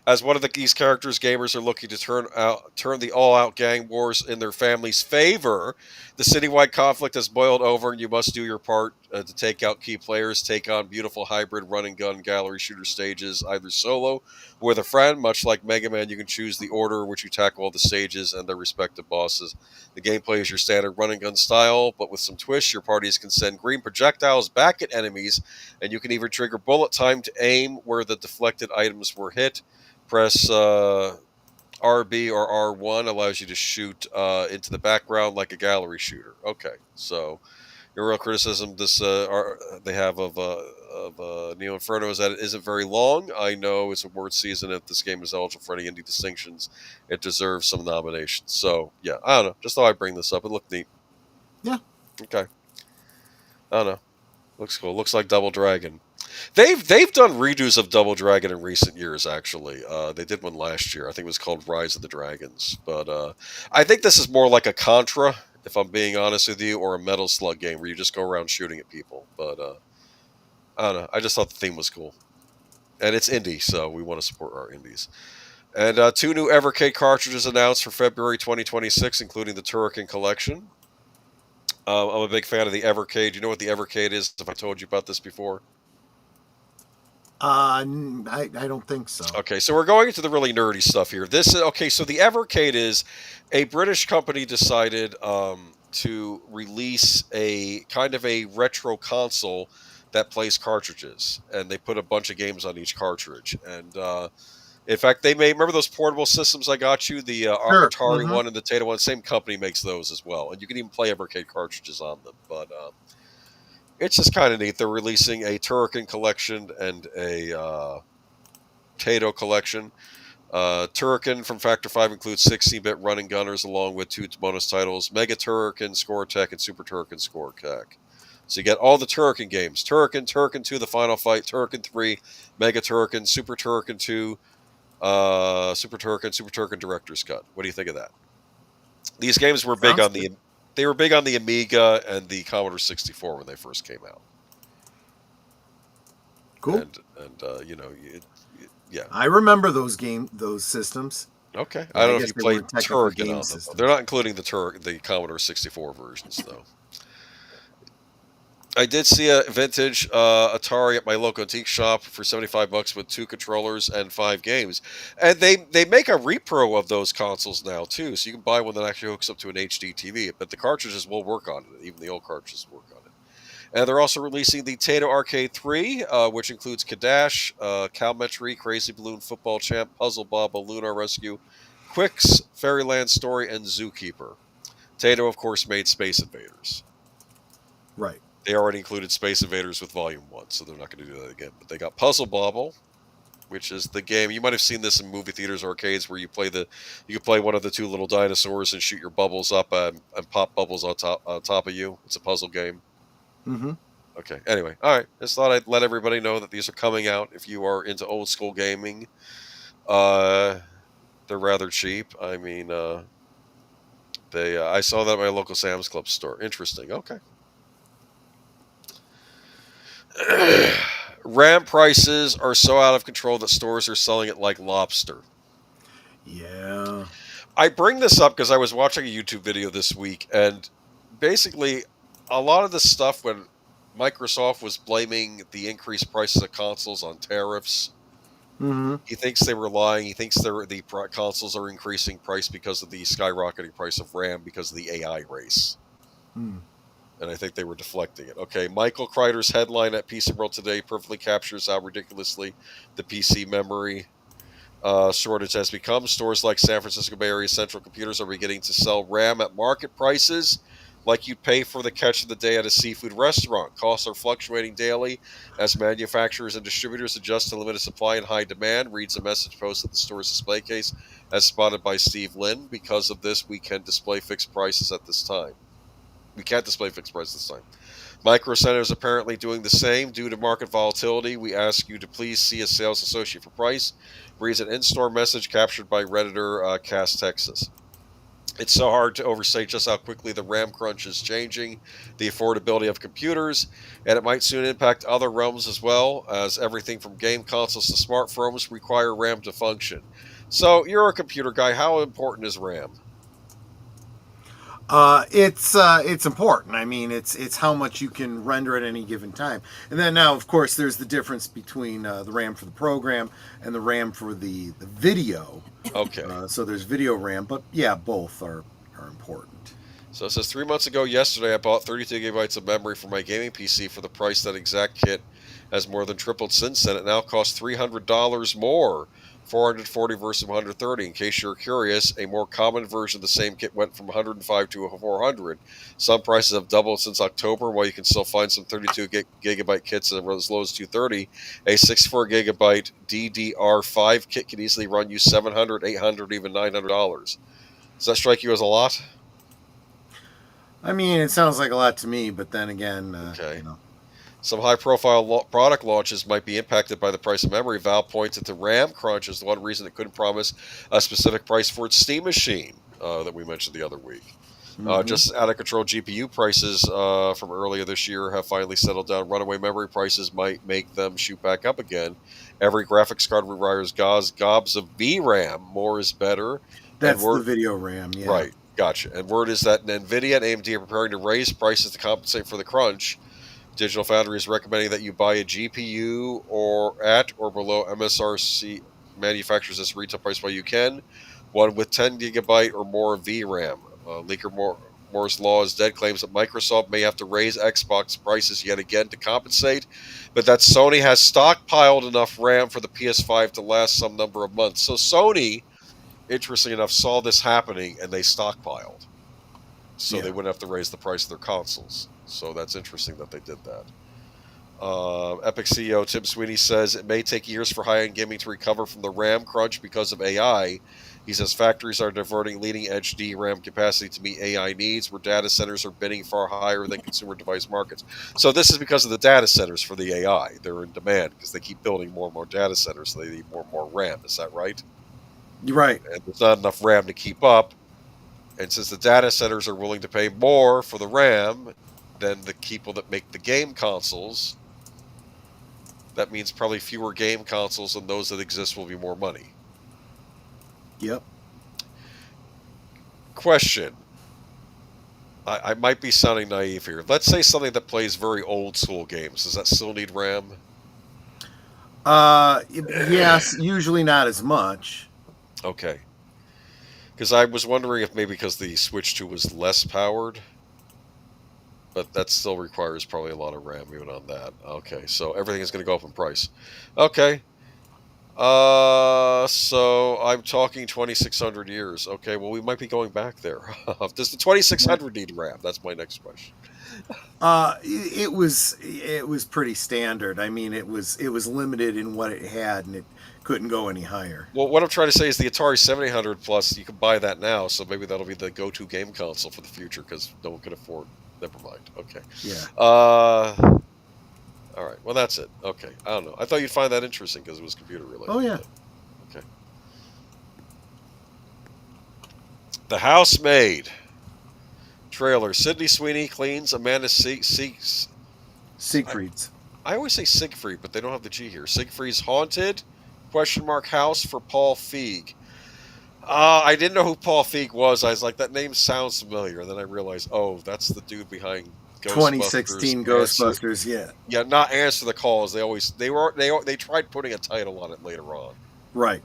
As one of these characters, gamers are looking to turn the all-out gang wars in their family's favor. The citywide conflict has boiled over, and you must do your part to take out key players, take on beautiful hybrid run-and-gun gallery shooter stages, either solo or with a friend. Much like Mega Man, you can choose the order in which you tackle all the stages and their respective bosses. The gameplay is your standard run-and-gun style, but with some twists. Your parties can send green projectiles back at enemies, and you can even trigger bullet time to aim where the deflected items were hit. Press RB or R1 allows you to shoot into the background like a gallery shooter. Okay, so your real criticism they have of Neo Inferno is that it isn't very long. I know it's award season. If this game is eligible for any indie distinctions, it deserves some nominations. So yeah, I don't know. Just thought I'd bring this up. It looked neat. Yeah. Okay. I don't know. Looks cool. Looks like Double Dragon. They've done redos of Double Dragon in recent years. Actually, they did one last year. I think it was called Rise of the Dragons. But I think this is more like a Contra, if I'm being honest with you, or a Metal Slug game where you just go around shooting at people. But I don't know. I just thought the theme was cool, and it's indie, so we want to support our indies. And 2 new Evercade cartridges announced for February 2026, including the Turrican Collection. I'm a big fan of the Evercade. Do you know what the Evercade is? If I told you about this before. I don't think so. Okay, so we're going into the really nerdy stuff here. This is okay. So the Evercade is a British company decided to release a kind of a retro console that plays cartridges, and they put a bunch of games on each cartridge. And in fact, they remember those portable systems I got you, the Sure. Atari Mhm. one and the Tata one. Same company makes those as well, and you can even play Evercade cartridges on them. But it's just kind of neat. They're releasing a Turrican collection and a Tato collection. Turrican from Factor 5 includes 16-bit running gunners along with 2 bonus titles, Mega Turrican, Score Tech, and Super Turrican, Score Tech. So you get all the Turrican games. Turrican, Turrican 2, The Final Fight, Turrican 3, Mega Turrican, Super Turrican 2, Super Turrican Director's Cut. What do you think of that? These games were big on the... They were big on the Amiga and the Commodore 64 when they first came out. Cool. And you know, yeah. I remember those systems. Okay. I don't know if you played Turrican on them. systems. They're not including the Commodore 64 versions, though. I did see a vintage Atari at my local antique shop for $75 with 2 controllers and 5 games, and they make a repro of those consoles now too, so you can buy one that actually hooks up to an HD TV. But the cartridges will work on it, even the old cartridges work on it. And they're also releasing the Tato Arcade 3, which includes Kadash, Calmetry, Crazy Balloon Football Champ, Puzzle Bob, Lunar Rescue, Quicks, Fairyland Story, and Zookeeper. Tato, of course, made Space Invaders. Right. They already included Space Invaders with Volume 1, so they're not going to do that again. But they got Puzzle Bobble, which is the game. You might have seen this in movie theaters, arcades, where you can play one of the 2 little dinosaurs and shoot your bubbles up and pop bubbles on top of you. It's a puzzle game. Mm-hmm. Okay, anyway. All right. Just thought I'd let everybody know that these are coming out if you are into old school gaming. They're rather cheap. I mean, I saw that at my local Sam's Club store. Interesting. Okay. RAM prices are so out of control that stores are selling it like lobster. Yeah. I bring this up because I was watching a YouTube video this week, and basically a lot of the stuff when Microsoft was blaming the increased prices of consoles on tariffs, he thinks they were lying. He thinks the consoles are increasing price because of the skyrocketing price of RAM because of the AI race. And I think they were deflecting it. Okay, Michael Kreider's headline at PC World Today perfectly captures how ridiculously the PC memory shortage has become. Stores like San Francisco Bay Area Central Computers are beginning to sell RAM at market prices like you'd pay for the catch of the day at a seafood restaurant. Costs are fluctuating daily as manufacturers and distributors adjust to limited supply and high demand, reads a message posted at the store's display case as spotted by Steve Lynn. Because of this, we can display fixed prices at this time. We can't display fixed prices this time. Micro Center is apparently doing the same due to market volatility. We ask you to please see a sales associate for price. Reads an in-store message captured by Redditor Cass Texas. It's so hard to overstate just how quickly the RAM crunch is changing the affordability of computers, and it might soon impact other realms as well, as everything from game consoles to smartphones require RAM to function. So, you're a computer guy. How important is RAM? It's important. I mean, it's how much you can render at any given time. And then now, of course, there's the difference between the RAM for the program and the RAM for the video. Okay. So there's video RAM, but yeah, both are important. So it says 3 months ago yesterday, I bought 32 gigabytes of memory for my gaming PC for the price. That exact kit has more than tripled since then. It now costs $300 more. 440 versus 130. In case you're curious, a more common version of the same kit went from 105 to 400. Some prices have doubled since October, while you can still find some 32 gigabyte kits as low as 230. A 64 gigabyte DDR5 kit can easily run you $700, $800, even $900. Does that strike you as a lot? I mean, it sounds like a lot to me, but then again, Okay. you know. Some high-profile product launches might be impacted by the price of memory. Valve points at the RAM crunch as the one reason it couldn't promise a specific price for its Steam machine that we mentioned the other week. Just out-of-control GPU prices from earlier this year have finally settled down. Runaway memory prices might make them shoot back up again. Every graphics card requires gobs of VRAM. More is better. That's the video RAM, yeah. Right, gotcha. And word is that NVIDIA and AMD are preparing to raise prices to compensate for the crunch. Digital Foundry is recommending that you buy a GPU or at or below MSRC manufacturers this retail price while you can. One with 10 gigabyte or more VRAM. Leaker Moore's Law is dead claims that Microsoft may have to raise Xbox prices yet again to compensate, but that Sony has stockpiled enough RAM for the PS5 to last some number of months. So Sony, interestingly enough, saw this happening and they stockpiled. So they wouldn't have to raise the price of their consoles. So that's interesting that they did that. Epic CEO Tim Sweeny says it may take years for high-end gaming to recover from the RAM crunch because of AI. He says factories are diverting leading-edge DRAM capacity to meet AI needs, where data centers are bidding far higher than consumer device markets. So this is because of the data centers for the AI. They're in demand because they keep building more and more data centers, so they need more and more RAM. Is that right? You're right. And there's not enough RAM to keep up. And since the data centers are willing to pay more for the RAM than the people that make the game consoles, that means probably fewer game consoles, and those that exist will be more money. Yep. Question. I might be sounding naive here. Let's say something that plays very old school games. Does that still need RAM? Yes, usually not as much. Okay. Because I was wondering if maybe because the Switch 2 was less powered, but that still requires probably a lot of RAM even on that. Okay, so everything is going to go up in price. Okay. So I'm talking 2,600 years. Okay, well, we might be going back there. Does the 2,600 need RAM? That's my next question. It was pretty standard. I mean, it was limited in what it had, and it couldn't go any higher. Well, what I'm trying to say is the Atari 7800 Plus, you can buy that now, so maybe that'll be the go-to game console for the future because no one can afford. Never mind. Okay. Yeah. All right. Well, that's it. Okay. I don't know. I thought you'd find that interesting because it was computer related. Oh yeah. Okay. The Housemaid trailer. Sydney Sweeney cleans Amanda Siegfried's. I always say Siegfried, but they don't have the G here. Siegfried's haunted ? House for Paul Feig. I didn't know who Paul Feig was. I was like, that name sounds familiar. And then I realized, oh, that's the dude behind Ghostbusters. 2016 Ghostbusters, yeah. Yeah, not Answer the Calls. They tried putting a title on it later on. Right.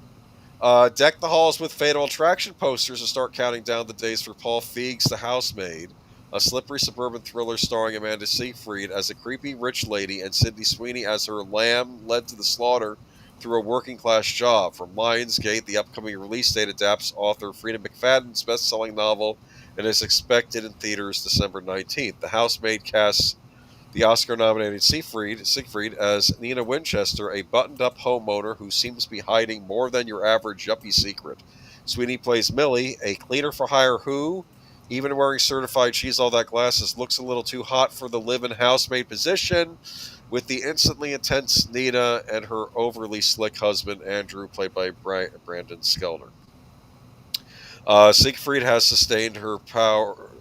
Deck the halls with Fatal Attraction posters and start counting down the days for Paul Feig's The Housemaid, a slippery suburban thriller starring Amanda Seyfried as a creepy rich lady and Sydney Sweeney as her lamb led to the slaughter through a working-class job. From Lionsgate, the upcoming release date adapts author Freida McFadden's best-selling novel and is expected in theaters December 19th. The Housemaid casts the Oscar-nominated Siegfried as Nina Winchester, a buttoned-up homeowner who seems to be hiding more than your average yuppie secret. Sweeny plays Millie, a cleaner-for-hire who, even wearing certified She's All That glasses, looks a little too hot for the live-in housemaid position, with the instantly intense Nina and her overly slick husband, Andrew, played by Brandon Skelner. Siegfried has sustained her power...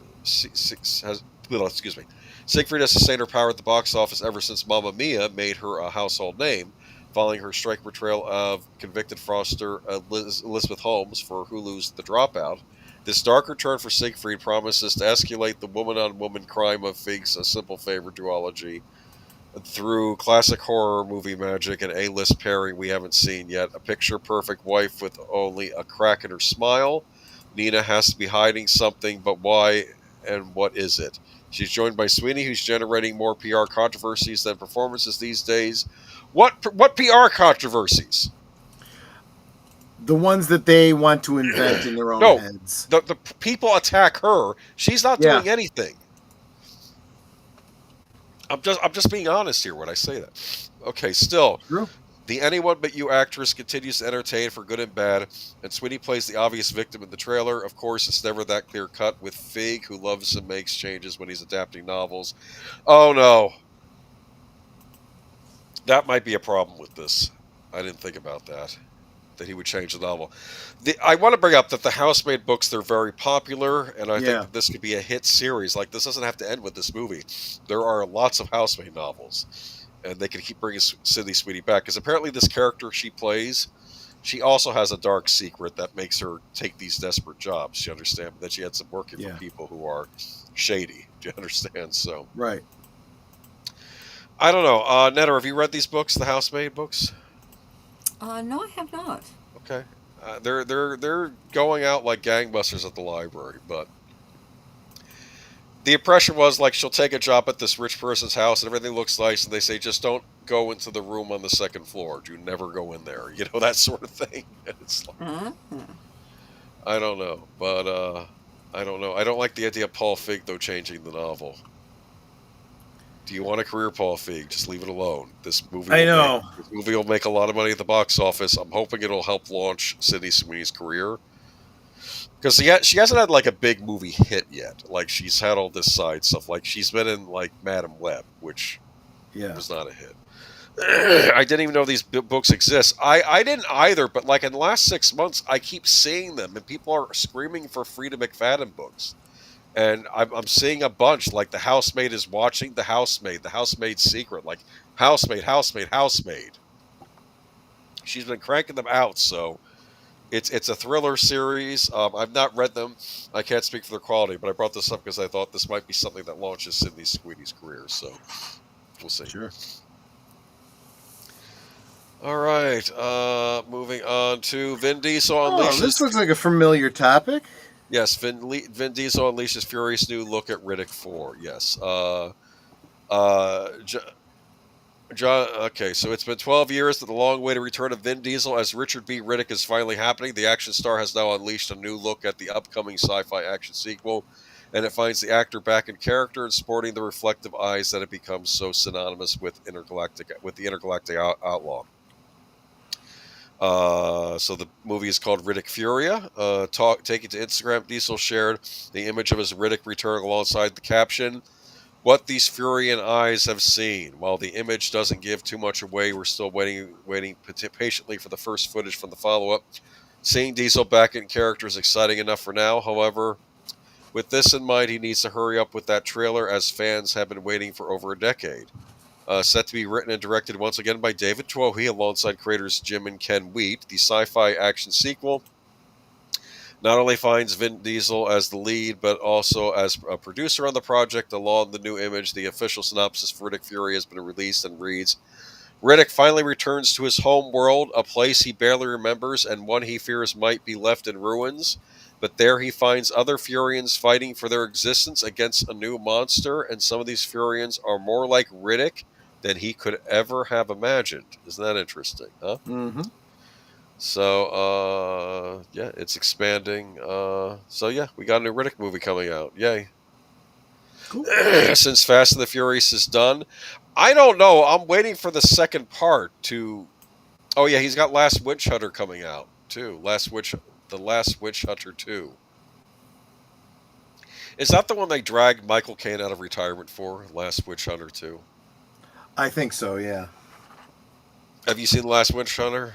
Siegfried has sustained her power at the box office ever since Mamma Mia made her a household name, following her striking portrayal of convicted fraudster Elizabeth Holmes for Hulu's The Dropout. This darker turn for Siegfried promises to escalate the woman-on-woman crime of Feig's A Simple Favor duology through classic horror movie magic and A-list pairing we haven't seen yet. A picture-perfect wife with only a crack in her smile. Nina has to be hiding something, but why and what is it? She's joined by Sweeny, who's generating more PR controversies than performances these days. What PR controversies? The ones that they want to invent in their own heads. The people attack her. She's not doing anything. I'm just being honest here when I say that. Okay, still. True. The Anyone But You actress continues to entertain for good and bad, and Sweeny plays the obvious victim in the trailer. Of course, it's never that clear cut with Feig, who loves and makes changes when he's adapting novels. Oh no. That might be a problem with this. I didn't think about that he would change the novel. I want to bring up that the Housemaid books, they're very popular, and I think that this could be a hit series. Like, this doesn't have to end with this movie. There are lots of Housemaid novels. And they can keep bringing Sydney Sweeny back. Because apparently this character she plays, she also has a dark secret that makes her take these desperate jobs. You understand? That she ends up working for people who are shady. Do you understand? So right. I don't know. Netta, have you read these books, the Housemaid books? No, I have not. Okay. They're going out like gangbusters at the library, but the impression was like she'll take a job at this rich person's house and everything looks nice, and they say just don't go into the room on the second floor. Do never go in there. You know, that sort of thing. It's like, I don't know, but I don't know. I don't like the idea of Paul Feig though changing the novel. Do you want a career, Paul Feig? Just leave it alone. This movie. This movie will make a lot of money at the box office. I'm hoping it'll help launch Sydney Sweeney's career. Because she hasn't had like a big movie hit yet. Like she's had all this side stuff. Like she's been in like Madam Web, which was not a hit. I didn't even know these books exist. I didn't either. But like in the last 6 months, I keep seeing them, and people are screaming for Frida McFadden books. And I'm seeing a bunch. Like The Housemaid is watching The Housemaid, The Housemaid's Secret. Like Housemaid. She's been cranking them out. So. It's a thriller series. I've not read them. I can't speak for their quality, but I brought this up because I thought this might be something that launches Sydney Sweeney's career. So we'll see. Sure. All right. Moving on to Vin Diesel unleashes. This looks like a familiar topic. Yes, Vin Diesel unleashes furious new look at Riddick 4. Yes. Okay, so it's been 12 years that the long-awaited return of Vin Diesel as Richard B. Riddick is finally happening. The action star has now unleashed a new look at the upcoming sci-fi action sequel, and it finds the actor back in character and sporting the reflective eyes that have become so synonymous with the intergalactic outlaw. So the movie is called Riddick Furia. Taking to Instagram, Diesel shared the image of his Riddick returning alongside the caption, "What these Furian eyes have seen." While the image doesn't give too much away, we're still waiting patiently for the first footage from the follow-up. Seeing Diesel back in character is exciting enough for now. However, with this in mind, he needs to hurry up with that trailer, as fans have been waiting for over a decade. Set to be written and directed once again by David Twohy alongside creators Jim and Ken Wheat, the sci-fi action sequel not only finds Vin Diesel as the lead, but also as a producer on the project. Along the new image, the official synopsis for Riddick Fury has been released and reads, Riddick finally returns to his home world, a place he barely remembers and one he fears might be left in ruins. But there he finds other Furians fighting for their existence against a new monster, and some of these Furians are more like Riddick than he could ever have imagined. Isn't that interesting, huh? Mm-hmm. So, yeah, it's expanding. So, yeah, we got a new Riddick movie coming out. Yay. Cool. Since Fast and the Furious is done, I don't know. I'm waiting for the second part to. Oh, yeah, he's got Last Witch Hunter coming out, too. The Last Witch Hunter 2. Is that the one they dragged Michael Caine out of retirement for? Last Witch Hunter 2. I think so, yeah. Have you seen The Last Witch Hunter?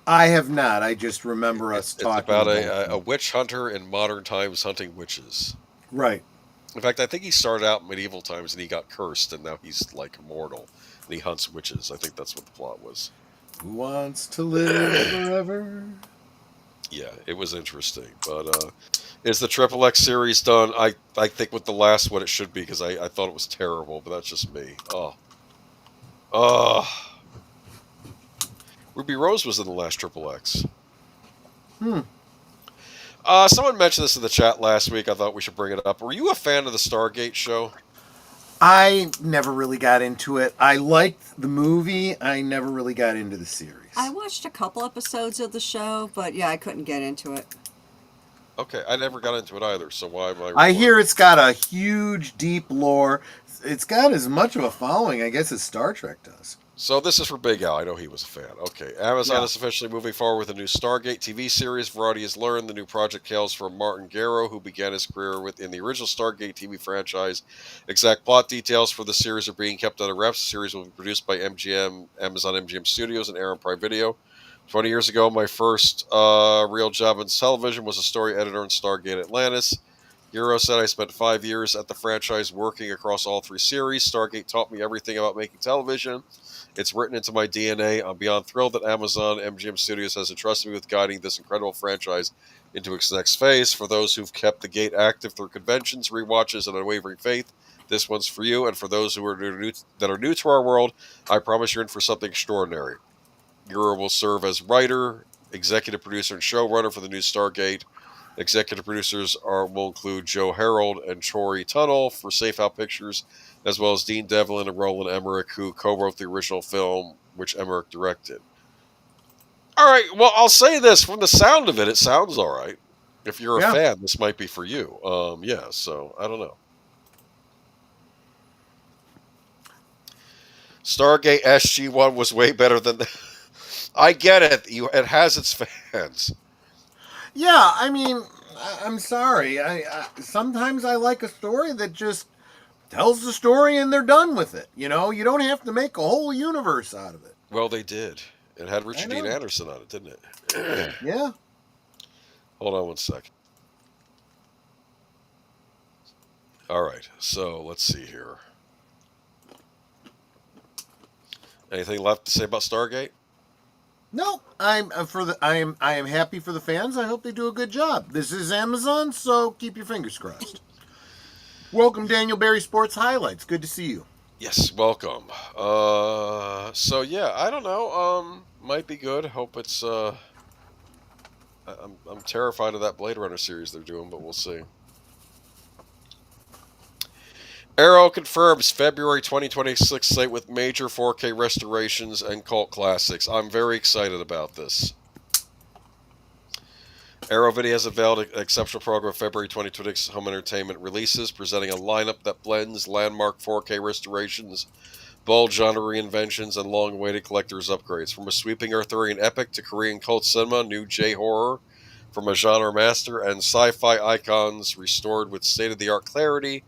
I have not. I just remember us talking about a witch hunter in modern times hunting witches. Right. In fact, I think he started out in medieval times and he got cursed, and now he's like immortal and he hunts witches. I think that's what the plot was. Who wants to live forever? Yeah, it was interesting. But is the Triple X series done? I think with the last one it should be, because I thought it was terrible, but that's just me. Ruby Rose was in the last Triple X. Someone mentioned this in the chat last week. I thought we should bring it up. Were you a fan of the Stargate show? I never really got into it. I liked the movie. I never really got into the series. I watched a couple episodes of the show, but yeah, I couldn't get into it. Okay, I never got into it either, so why am I... I hear it's got a huge, deep lore. It's got as much of a following, I guess, as Star Trek does. So this is for Big Al. I know he was a fan. Okay, Amazon is officially moving forward with a new Stargate TV series. Variety has learned the new project hails from Martin Gero, who began his career in the original Stargate TV franchise. Exact plot details for the series are being kept under wraps. The series will be produced by Amazon MGM Studios and air on Prime Video. 20 years ago, my first real job in television was a story editor in Stargate Atlantis. Gero said, I spent 5 years at the franchise working across all 3 series. Stargate taught me everything about making television. It's written into my DNA. I'm beyond thrilled that Amazon MGM Studios has entrusted me with guiding this incredible franchise into its next phase. For those who've kept the gate active through conventions, rewatches, and unwavering faith, this one's for you. And for those who are new to our world, I promise you're in for something extraordinary. Gero will serve as writer, executive producer, and showrunner for the new Stargate. Executive producers will include Joe Harold and Troy Tunnell for Safe Out Pictures, as well as Dean Devlin and Roland Emmerich, who co-wrote the original film, which Emmerich directed. All right, well, I'll say this. From the sound of it, it sounds all right. If you're a fan, this might be for you. So I don't know. Stargate SG-1 was way better than... I get it. It has its fans. Yeah, I mean, I'm sorry. I sometimes I like a story that just tells the story and they're done with it. You know, you don't have to make a whole universe out of it. Well, they did. It had Richard Dean Anderson on it, didn't it? Yeah. Hold on one second. All right, so let's see here. Anything left to say about Stargate? No, I am happy for the fans. I hope they do a good job. This is Amazon, so keep your fingers crossed. Welcome, Daniel Berry Sports Highlights. Good to see you. Yes, welcome. So yeah, I don't know. Might be good. Hope it's. I'm terrified of that Blade Runner series they're doing, but we'll see. Arrow confirms February 2026 slate with major 4K restorations and cult classics. I'm very excited about this. Arrow Video has unveiled an exceptional program of February 2026 home entertainment releases, presenting a lineup that blends landmark 4K restorations, bold genre reinventions, and long-awaited collector's upgrades. From a sweeping Arthurian epic to Korean cult cinema, new J-horror, from a genre master, and sci-fi icons restored with state-of-the-art clarity,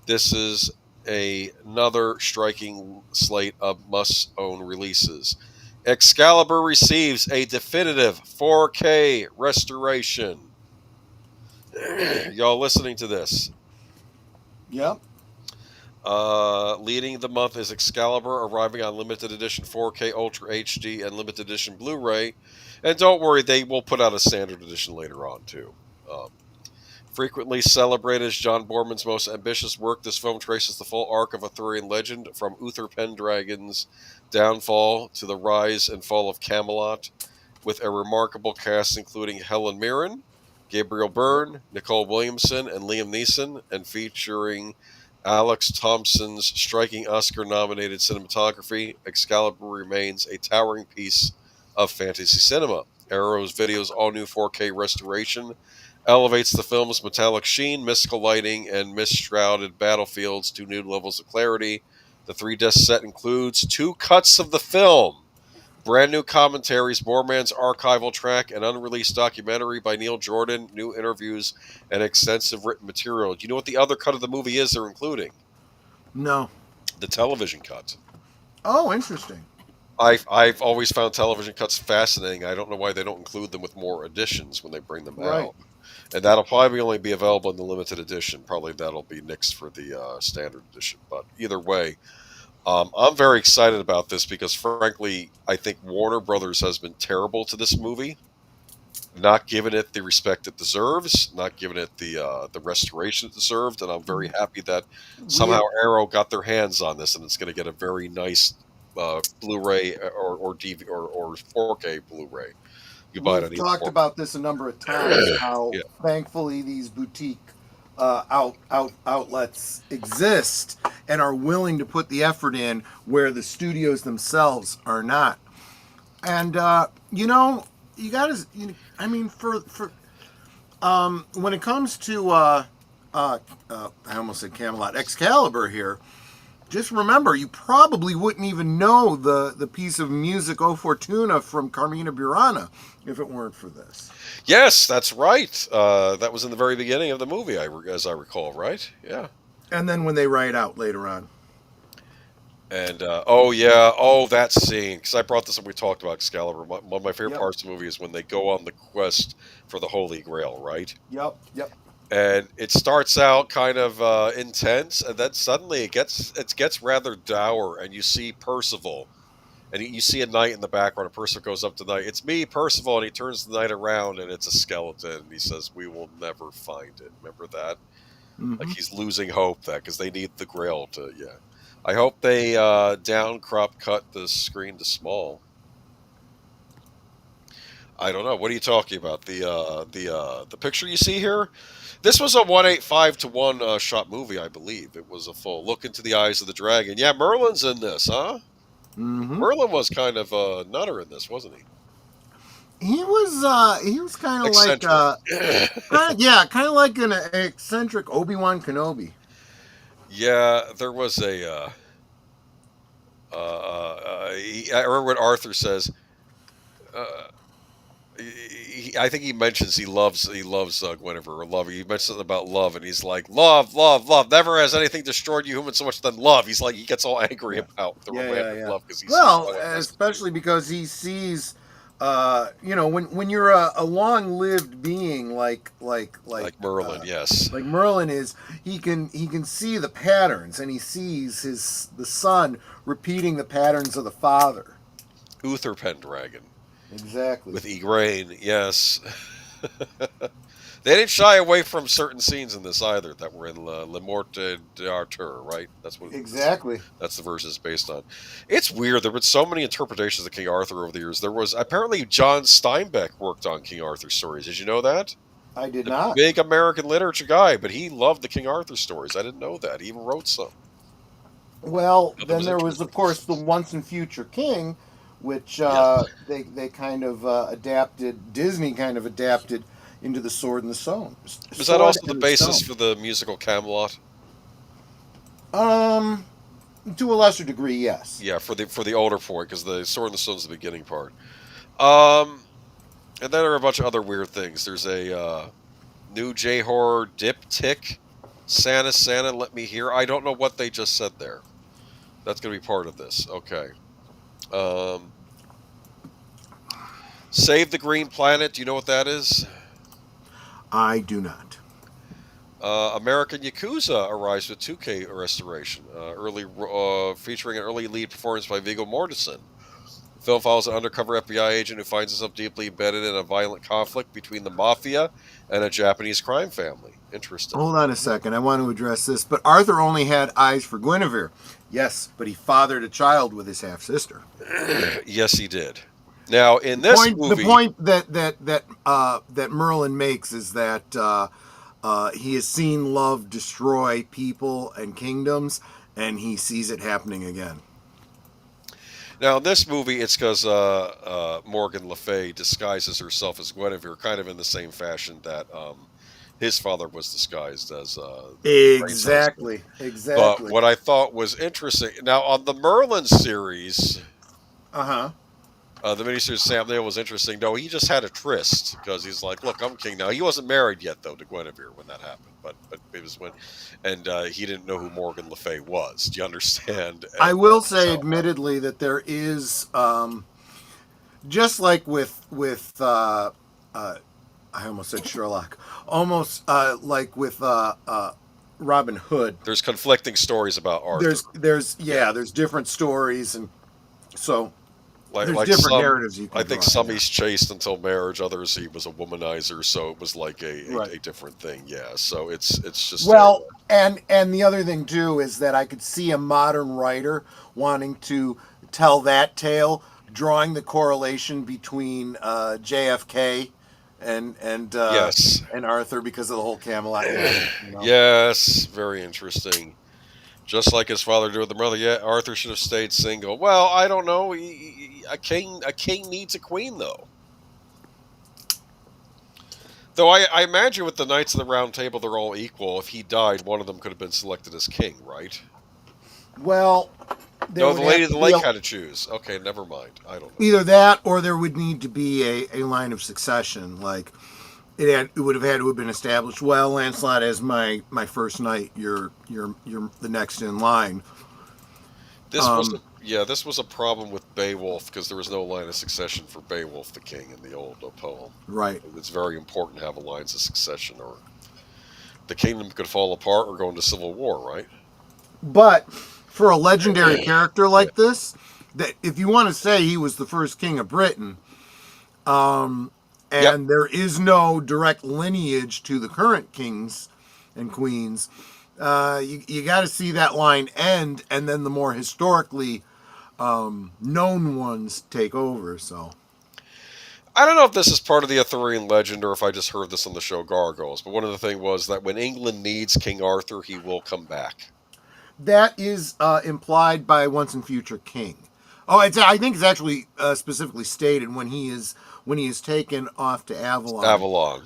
this is another striking slate of must-own releases. Excalibur receives a definitive 4K restoration. Y'all listening to this? Yep. Leading the month is Excalibur, arriving on limited edition 4K Ultra HD and limited edition Blu-ray. And don't worry, they will put out a standard edition later on, too. Frequently celebrated as John Boorman's most ambitious work, this film traces the full arc of Arthurian legend, from Uther Pendragon's downfall to the rise and fall of Camelot, with a remarkable cast including Helen Mirren, Gabriel Byrne, Nicole Williamson, and Liam Neeson, and featuring Alex Thompson's striking Oscar-nominated cinematography. Excalibur remains a towering piece of fantasy cinema. Arrow's Video's all-new 4K restoration elevates the film's metallic sheen, mystical lighting, and mist-shrouded battlefields to new levels of clarity. The 3-disc set includes 2 cuts of the film, brand new commentaries, Moorman's archival track, an unreleased documentary by Neil Jordan, new interviews, and extensive written material. Do you know what the other cut of the movie is they're including? No. The television cut. Oh, interesting. I've always found television cuts fascinating. I don't know why they don't include them with more editions when they bring them out. And that'll probably only be available in the limited edition. Probably that'll be nixed for the standard edition. But either way, I'm very excited about this because, frankly, I think Warner Brothers has been terrible to this movie, not giving it the respect it deserves, not giving it the restoration it deserved, and I'm very happy that somehow Arrow got their hands on this, and it's going to get a very nice Blu-ray or DVD or 4K Blu-ray. You buy it on We've talked about this a number of times. How thankfully these boutique outlets exist and are willing to put the effort in where the studios themselves are not. And you got to. I mean, for when it comes to I almost said Camelot, Excalibur here. Just remember, you probably wouldn't even know the piece of music O Fortuna from Carmina Burana if it weren't for this. Yes, that's right. That was in the very beginning of the movie, as I recall, right? Yeah. And then when they write out later on. And, that scene. Because I brought this up, we talked about Excalibur. One of my favorite parts of the movie is when they go on the quest for the Holy Grail, right? Yep. And it starts out kind of intense, and then suddenly it gets rather dour, and you see Percival, and you see a knight in the background. A Percival goes up to the knight. It's me, Percival, and he turns the knight around, and it's a skeleton. And he says, "We will never find it." Remember that? Mm-hmm. Like he's losing hope because they need the Grail to. Yeah, I hope they down crop cut the screen to small. I don't know. What are you talking about? The picture you see here? This was a 1.85-to-1 shot movie, I believe. It was a full look into the eyes of the dragon. Yeah, Merlin's in this, huh? Mm-hmm. Merlin was kind of a nutter in this, wasn't he? He was kind of like kind of like an eccentric Obi-Wan Kenobi. Yeah, there was a. I remember what Arthur says. I think he mentions he loves Guinevere or love. He mentions something about love, and he's like, love. Never has anything destroyed you human so much than love. He's like, he gets all angry about the romantic love because he's especially because he sees, when you're a long-lived being like Merlin, yes, like Merlin is, he can see the patterns, and he sees the son repeating the patterns of the father. Uther Pendragon. Exactly. With Igraine, yes. They didn't shy away from certain scenes in this either that were in Le Morte d'Arthur, right? That's what exactly. That's the version it's based on. It's weird. There have been so many interpretations of King Arthur over the years. There was apparently John Steinbeck worked on King Arthur stories. Did you know that? I did not. Big American literature guy, but he loved the King Arthur stories. I didn't know that. He even wrote some. Well, then there was, of course, the Once and Future King, which they kind of adapted. Disney kind of adapted into the Sword and the Stone. Was that also the basis for the musical Camelot? To a lesser degree, yes. Yeah, for the older point, because the Sword and the Stone's the beginning part. And then there are a bunch of other weird things. There's a new J-horror diptych. Santa, let me hear. I don't know what they just said there. That's going to be part of this. Okay. Save the Green Planet. Do you know what that is? I do not. American Yakuza arrives with 2K restoration, featuring an early lead performance by Viggo Mortensen. The film follows an undercover FBI agent who finds himself deeply embedded in a violent conflict between the mafia and a Japanese crime family. Interesting. Hold on a second. I want to address this. But Arthur only had eyes for Guinevere. Yes, but he fathered a child with his half-sister. Yes, he did. Now, in this movie, the point that Merlin makes is that he has seen love destroy people and kingdoms, and he sees it happening again. Now in this movie, it's because Morgan Le Fay disguises herself as Guinevere, kind of in the same fashion that his father was disguised as the Prince husband. Exactly. But Exactly. what I thought was interesting now on the Merlin series, Uh huh. the miniseries Sam Neill was interesting. No, he just had a tryst because he's like, "Look, I'm king now." He wasn't married yet though to Guinevere when that happened, but it was when, and he didn't know who Morgan Le Fay was. Do you understand? I And will that's say, how. admittedly, that there is just like uh, I almost said Sherlock, almost like with Robin Hood. There's conflicting stories about Arthur. Yeah, there's different stories, and so there's Like different some, narratives you I can think draw. some Yeah. he's chaste until marriage, others he was a womanizer, so it was like Right. a different thing. Yeah, so it's just Well, and the other thing too is that I could see a modern writer wanting to tell that tale, drawing the correlation between JFK yes, and Arthur because of the whole Camelot thing. You know? yes, very interesting. Just like his father did with the mother. Yeah, Arthur should have stayed single. Well, I don't know. A king needs a queen, though. Though I imagine with the Knights of the Round Table, they're all equal. If he died, one of them could have been selected as king, right? Well, there No, the would Lady have of the to be Lake had to choose. Okay, never mind. I don't know. either that or there would need to be a line of succession. Like it would have had to have been established. Well, Lancelot as my first knight. You're the next in line. This was a problem with Beowulf because there was no line of succession for Beowulf the king in the old poem. Right. It's very important to have a lines of succession, or the kingdom could fall apart or go into civil war, right? But for a legendary character Yeah. like this, that if you want to say he was the first king of Britain, Yep. and there is no direct lineage to the current kings and queens, you got to see that line end, and then the more historically known ones take over. So I don't know if this is part of the Arthurian legend or if I just heard this on the show Gargoyles, but one of the things was that when England needs King Arthur, he will come back. that is implied by Once and Future King. Oh, I think it's actually specifically stated when he is taken off to Avalon. Avalon.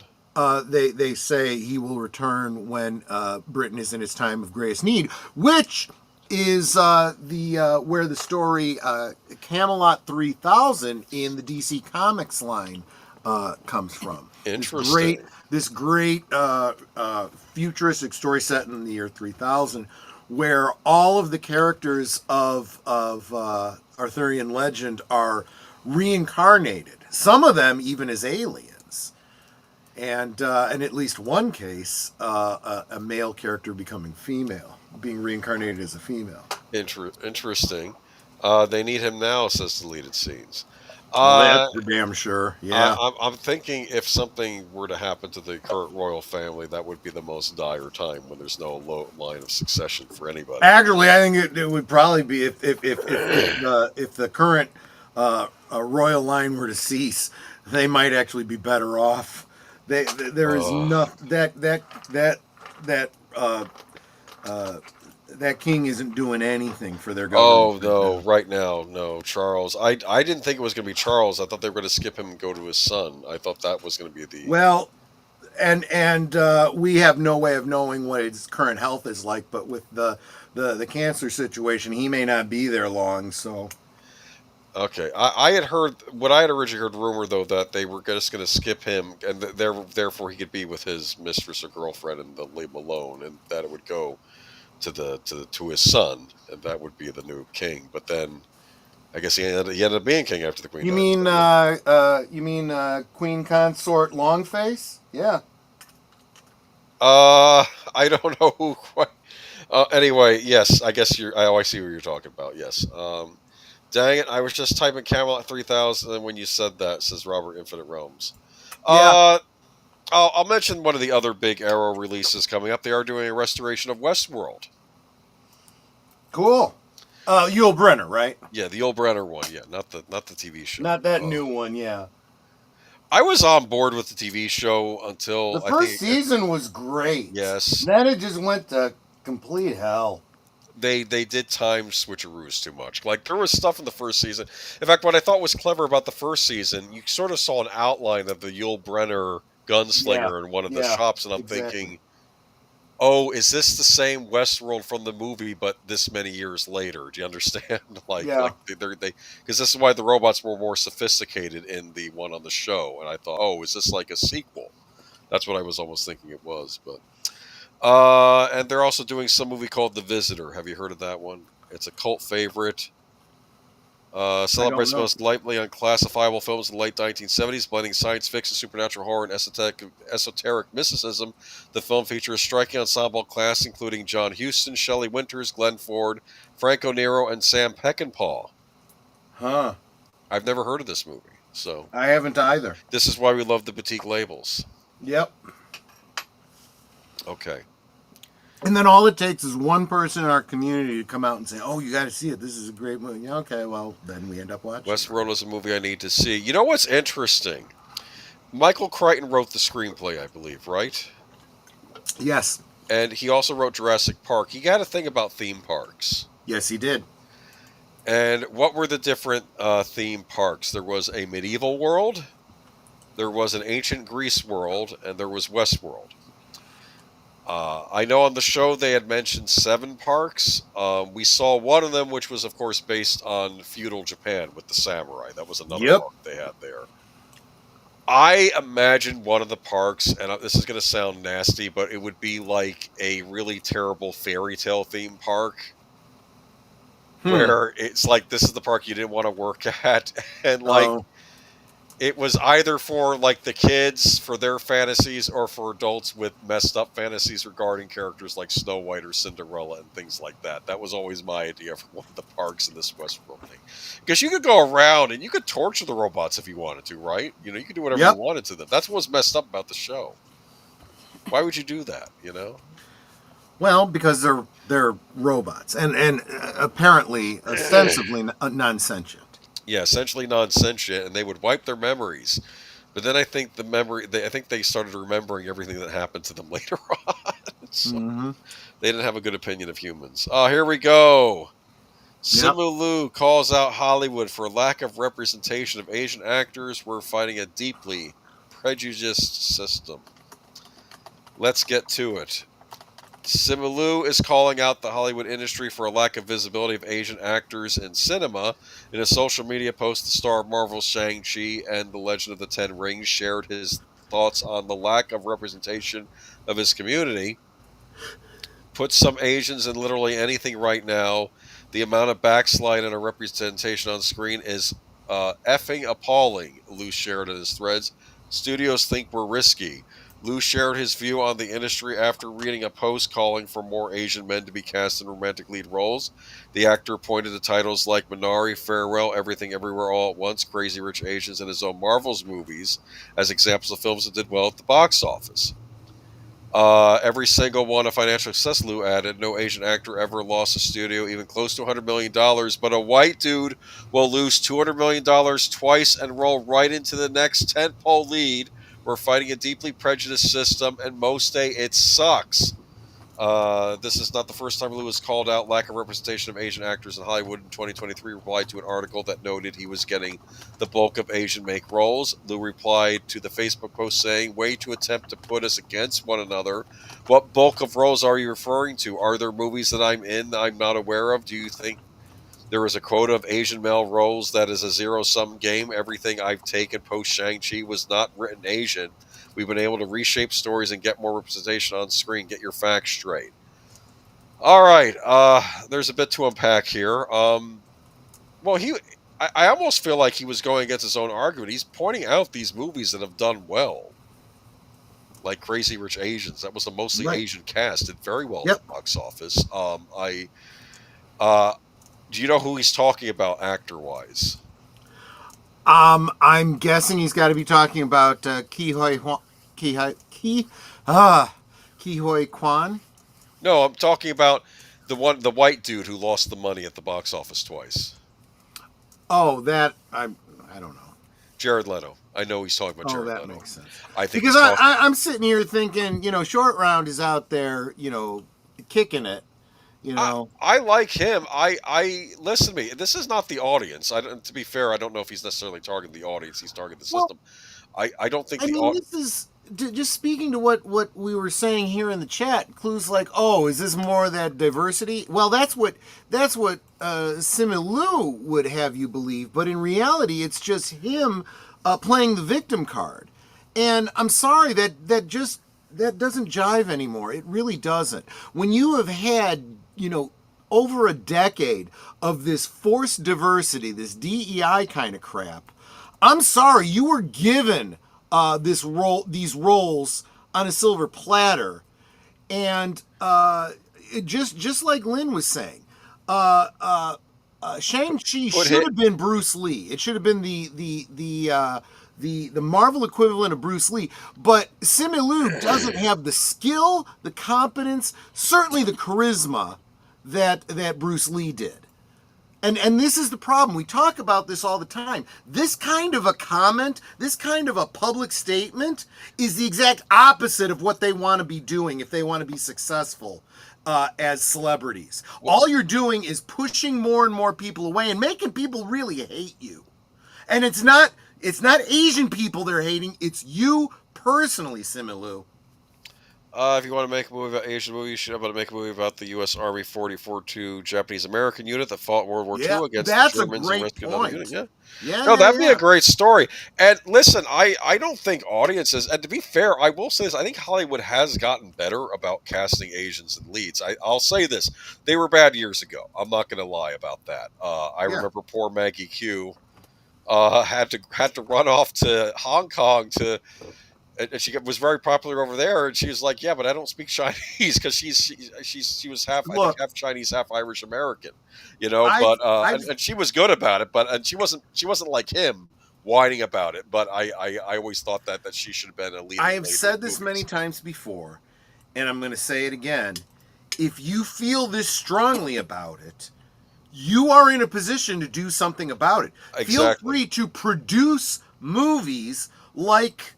They say he will return when Britain is in its time of greatest need, which is the where the story Camelot 3000 in the DC Comics line comes from. Interesting. This great futuristic story set in the year 3000, where all of the characters of Arthurian legend are reincarnated. Some of them even as aliens, and in at least one case, a male character becoming female, being reincarnated as a female. Interesting. They need him now, says deleted scenes. Well, that's for damn sure. Yeah. I'm thinking if something were to happen to the current royal family, that would be the most dire time when there's no line of succession for anybody. Actually, I think it would probably be if the current royal line were to cease, they might actually be better off. There is nothing that king isn't doing anything for their government. Oh no! Right now, no. Charles. I didn't think it was going to be Charles. I thought they were going to skip him and go to his son. I thought that was going to be the. Well, and we have no way of knowing what his current health is like. But with the cancer situation, he may not be there long. So. Okay, I had heard what I had originally heard rumor though that they were just going to skip him and therefore he could be with his mistress or girlfriend and leave him alone, and that it would go to his son, and that would be the new king. But then, I guess he ended up being king after the queen. You mean Queen Consort Longface? Yeah. I don't know who quite. Anyway, yes, I guess I see what you're talking about. Yes. Dang it! I was just typing Camelot 3000, and when you said that, says Robert Infinite Realms. Yeah. I'll mention one of the other big Arrow releases coming up. They are doing a restoration of Westworld. Cool. Yul Brynner, right? Yeah, the old Brenner one. Yeah, not the TV show. Not that new one, yeah. I was on board with the TV show until The first season was great. Yes. Then it just went to complete hell. they did time switcheroos too much. Like there was stuff in the first season. In fact, what I thought was clever about the first season, you sort of saw an outline of the Yul Brynner Yeah, gunslinger in one of the yeah, shops, and I'm exactly. thinking, oh, is this the same Westworld from the movie, but this many years later? Do you understand? Yeah. like they because this is why the robots were more sophisticated in the one on the show, and I thought, oh, is this like a sequel? That's what I was almost thinking it was, but and they're also doing some movie called The Visitor. Have you heard of that one? It's a cult favorite. I don't Celebrates the know. most lightly unclassifiable films in the late 1970s, blending science fiction, supernatural horror, and esoteric mysticism. The film features a striking ensemble cast including John Huston, Shelley Winters, Glenn Ford, Franco Nero, and Sam Peckinpah. Huh. I've never heard of this movie, so I haven't either. this is why we love the boutique labels. Yep. Okay. And then all it takes is one person in our community to come out and say, "Oh, you got to see it. This is a great movie." Yeah, okay, well, then we end up watching it. Westworld is a movie I need to see. You know what's interesting? Michael Crichton wrote the screenplay, I believe, right? Yes. And he also wrote Jurassic Park. He got a thing about theme parks. Yes, he did. And what were the different theme parks? There was a medieval world, there was an ancient Greece world, and there was Westworld. I know on the show they had mentioned 7 parks. We saw one of them, which was, of course, based on feudal Japan with the samurai. That was another Yep. park they had there. I imagine one of the parks, and this is going to sound nasty, but it would be like a really terrible fairy tale theme park where it's like this is the park you didn't want to work at, and like Oh, it was either for like the kids for their fantasies or for adults with messed up fantasies regarding characters like Snow White or Cinderella and things like that. That was always my idea for one of the parks in this Westworld thing. Because you could go around and you could torture the robots if you wanted to, right? You know, you could do whatever Yep. you wanted to them. That's what's messed up about the show. Why would you do that, you know? well, because they're robots and apparently ostensibly non-sentient. Yeah, essentially non-sentient, and they would wipe their memories. But then I think I think they started remembering everything that happened to them later on. So Mm-hmm. they didn't have a good opinion of humans. Oh, here we go. Yep. Simu Liu calls out Hollywood for lack of representation of Asian actors. We're fighting a deeply prejudiced system. Let's get to it. Simu Liu is calling out the Hollywood industry for a lack of visibility of Asian actors in cinema. In a social media post, the star of Marvel's Shang-Chi and The Legend of the Ten Rings shared his thoughts on the lack of representation of his community. Put some Asians in literally anything right now. The amount of backslide and a representation on screen is effing appalling, Liu shared in his threads. Studios think we're risky. Liu shared his view on the industry after reading a post calling for more Asian men to be cast in romantic lead roles. The actor pointed to titles like Minari, Farewell, Everything Everywhere All at Once, Crazy Rich Asians, and his own Marvel's movies as examples of films that did well at the box office. Every single one a financial success, Liu added. No Asian actor ever lost a studio even close to $100 million, but a white dude will lose $200 million twice and roll right into the next tentpole lead. We're fighting a deeply prejudiced system, and most day it sucks. This is not the first time Liu has called out lack of representation of Asian actors in Hollywood. In 2023, replied to an article that noted he was getting the bulk of Asian make roles. Liu replied to the Facebook post saying, "Way to attempt to put us against one another. What bulk of roles are you referring to? Are there movies that I'm in that I'm not aware of? Do you think there is a quota of Asian male roles that is a zero-sum game? Everything I've taken post Shang-Chi was not written Asian. We've been able to reshape stories and get more representation on screen. Get your facts straight." All right. There's a bit to unpack here. Well, I almost feel like he was going against his own argument. He's pointing out these movies that have done well, like Crazy Rich Asians. That was a mostly Right. Asian cast. Did very well Yep. at the box office. Do you know who he's talking about actor-wise? I'm guessing he's got to be talking about Ki Hoi Kwan. No, I'm talking about the white dude who lost the money at the box office twice. Oh, that I don't know. Jared Leto. I know he's talking about Oh, Jared that Leto. makes sense. I think Because he's talking- I'm sitting here thinking, Short Round is out there, kicking it, You know. I like him. I listen to me. This is not the audience. To be fair, I don't know if he's necessarily targeting the audience. He's targeting the Well, system. I don't think I the mean, this is just speaking to what we were saying here in the chat. Clues like, oh, is this more of that diversity? Well, that's what Simu would have you believe, but in reality, it's just him playing the victim card. And I'm sorry that doesn't jive anymore. It really doesn't. When you have had over a decade of this forced diversity, this DEI kind of crap. I'm sorry, you were given these roles on a silver platter, and just like Lynn was saying, Shang-Chi should have been Bruce Lee. It should have been the Marvel equivalent of Bruce Lee. But Simu doesn't have the skill, the competence, certainly the charisma that Bruce Lee did. And this is the problem. We talk about this all the time. This kind of a comment, this kind of a public statement is the exact opposite of what they want to be doing if they want to be successful as celebrities. All you're doing is pushing more and more people away and making people really hate you. And it's not Asian people they're hating, it's you personally, Simu. If you want to make a movie about Asian movies, you should have to make a movie about the U.S. Army 4042 Japanese American unit that fought World War II against the Germans and rescued another unit. No, that'd be a great story. And listen, I don't think audiences, and to be fair, I will say this, I think Hollywood has gotten better about casting Asians in leads. I'll say this, they were bad years ago. I'm not going to lie about that. I remember poor Maggie Q had to run off to Hong Kong and she was very popular over there, and she was like, "Yeah, but I don't speak Chinese," because she was half Chinese, half Irish American, and she was good about it, and she wasn't like him whining about it. But I always thought that she should have been a lead. I have said this many times before, and I'm going to say it again. If you feel this strongly about it, you are in a position to do something about it. Exactly. Feel free to produce movies like.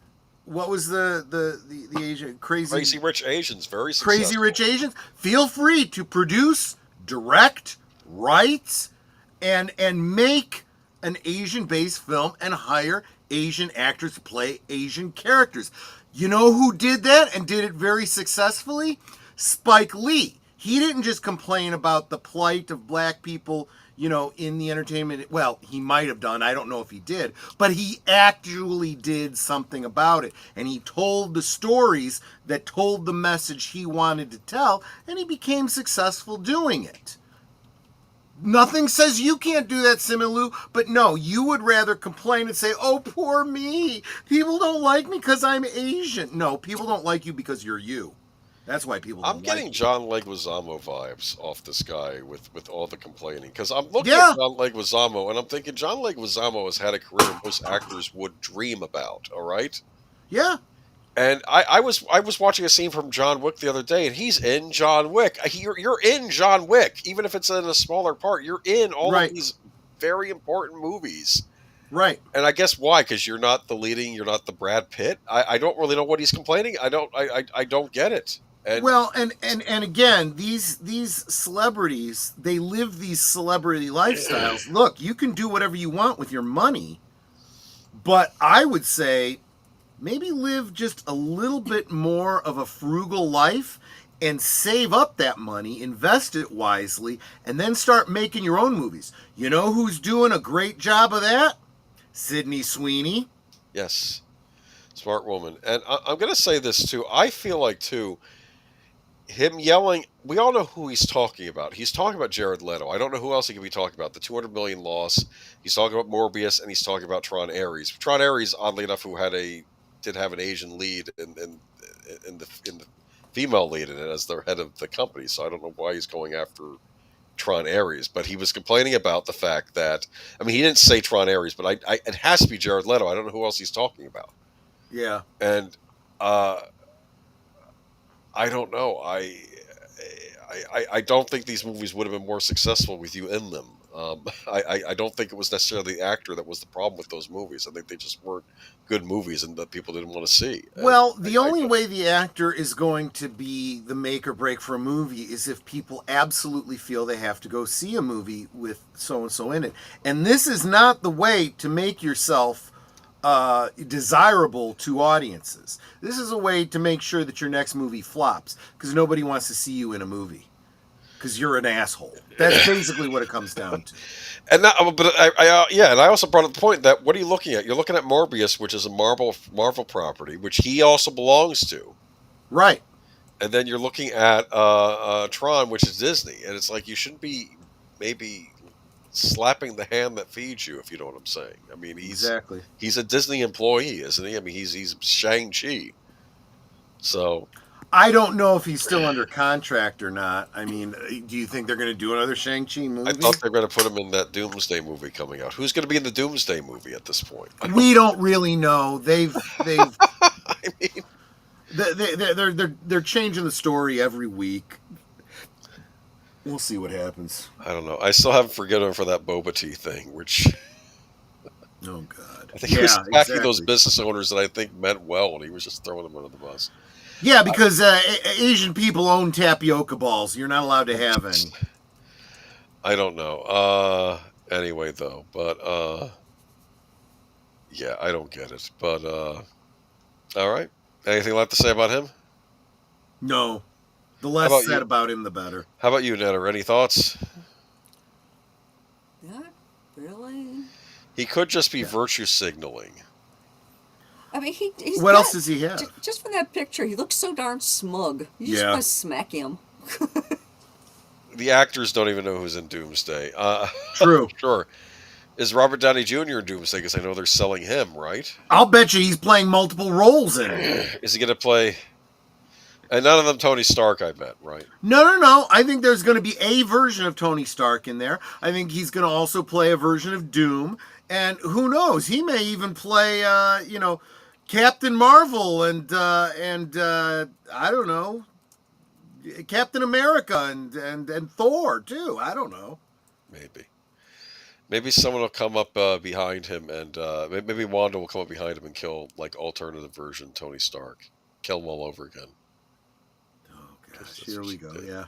What was the Asian Crazy Rich Asians? Very successful. Crazy Rich Asians. Feel free to produce, direct, write, and make an Asian-based film and hire Asian actors to play Asian characters. You know who did that and did it very successfully? Spike Lee. He didn't just complain about the plight of black people, in the entertainment. Well, he might have done. I don't know if he did. But he actually did something about it. And he told the stories that told the message he wanted to tell. And he became successful doing it. Nothing says you can't do that, Simu. But no, you would rather complain and say, oh, poor me. People don't like me because I'm Asian. No, people don't like you because you're you. That's why people don't I'm getting like John Leguizamo vibes off this guy with all the complaining. Because I'm looking at John Leguizamo, and I'm thinking John Leguizamo has had a career most actors would dream about, all right? Yeah. And I was watching a scene from John Wick the other day, and he's in John Wick. You're in John Wick, even if it's in a smaller part. You're in all of these very important movies. Right. And I guess why? Because you're not the Brad Pitt. I don't really know what he's complaining. I don't get it. And again, these celebrities, they live these celebrity lifestyles. Look, you can do whatever you want with your money, but I would say maybe live just a little bit more of a frugal life and save up that money, invest it wisely, and then start making your own movies. You know who's doing a great job of that? Sydney Sweeney. Yes. Smart woman. And I'm going to say this too. I feel like too, him yelling, we all know who he's talking about. He's talking about Jared Leto. I don't know who else he could be talking about. The 200 million loss. He's talking about Morbius, and he's talking about Tron Ares. Tron Ares, oddly enough, who did have an Asian lead in the female lead in it as the head of the company. So I don't know why he's going after Tron Ares, but he was complaining about the fact that, I mean, he didn't say Tron Ares, but it has to be Jared Leto. I don't know who else he's talking about. Yeah. And I don't know. I don't think these movies would have been more successful with you in them. I don't think it was necessarily the actor that was the problem with those movies. I think they just weren't good movies and that people didn't want to see. Well, the only way the actor is going to be the make or break for a movie is if people absolutely feel they have to go see a movie with so-and-so in it. And this is not the way to make yourself desirable to audiences. This is a way to make sure that your next movie flops, because nobody wants to see you in a movie because you're an asshole. That's basically what it comes down to. And that, but and I also brought up the point that what are you looking at? You're looking at Morbius, which is a Marvel property, which he also belongs to, right? And then you're looking at Tron, which is Disney, and it's like you shouldn't be maybe slapping the hand that feeds you, if you know what I'm saying. I mean, he's a Disney employee, isn't he? I mean, he's Shang-Chi. So I don't know if he's still under contract or not. I mean, do you think they're going to do another Shang-Chi movie? I thought they were going to put him in that Doomsday movie coming out. Who's going to be in the Doomsday movie at this point? We don't really know. They've I mean, they're changing the story every week. We'll see what happens. I don't know. I still haven't forgiven him for that Boba Tea thing, which oh god, I think he was attacking those business owners that I think meant well, and he was just throwing them under the bus. Yeah, because Asian people own tapioca balls. You're not allowed to have any. I don't know. Anyway, though, but yeah, I don't get it. But all right. Anything left to say about him? No. The less said about him, the better. How about you, Ned? Any thoughts? Not really. He could just be virtue signaling. I mean, he's what else does he have? Just from that picture, he looks so darn smug. You just want to smack him. The actors don't even know who's in Doomsday. True. Sure. Is Robert Downey Jr. in Doomsday? Because I know they're selling him, right? I'll bet you he's playing multiple roles in it. Is he going to play... And none of them Tony Stark, I bet, right? No. I think there's going to be a version of Tony Stark in there. I think he's going to also play a version of Doom. And who knows? He may even play, Captain Marvel and I don't know, Captain America and Thor, too. I don't know. Maybe someone will come up behind him and maybe Wanda will come up behind him and kill, like, alternative version Tony Stark. Kill him all over again. Gosh, here we go. Yeah.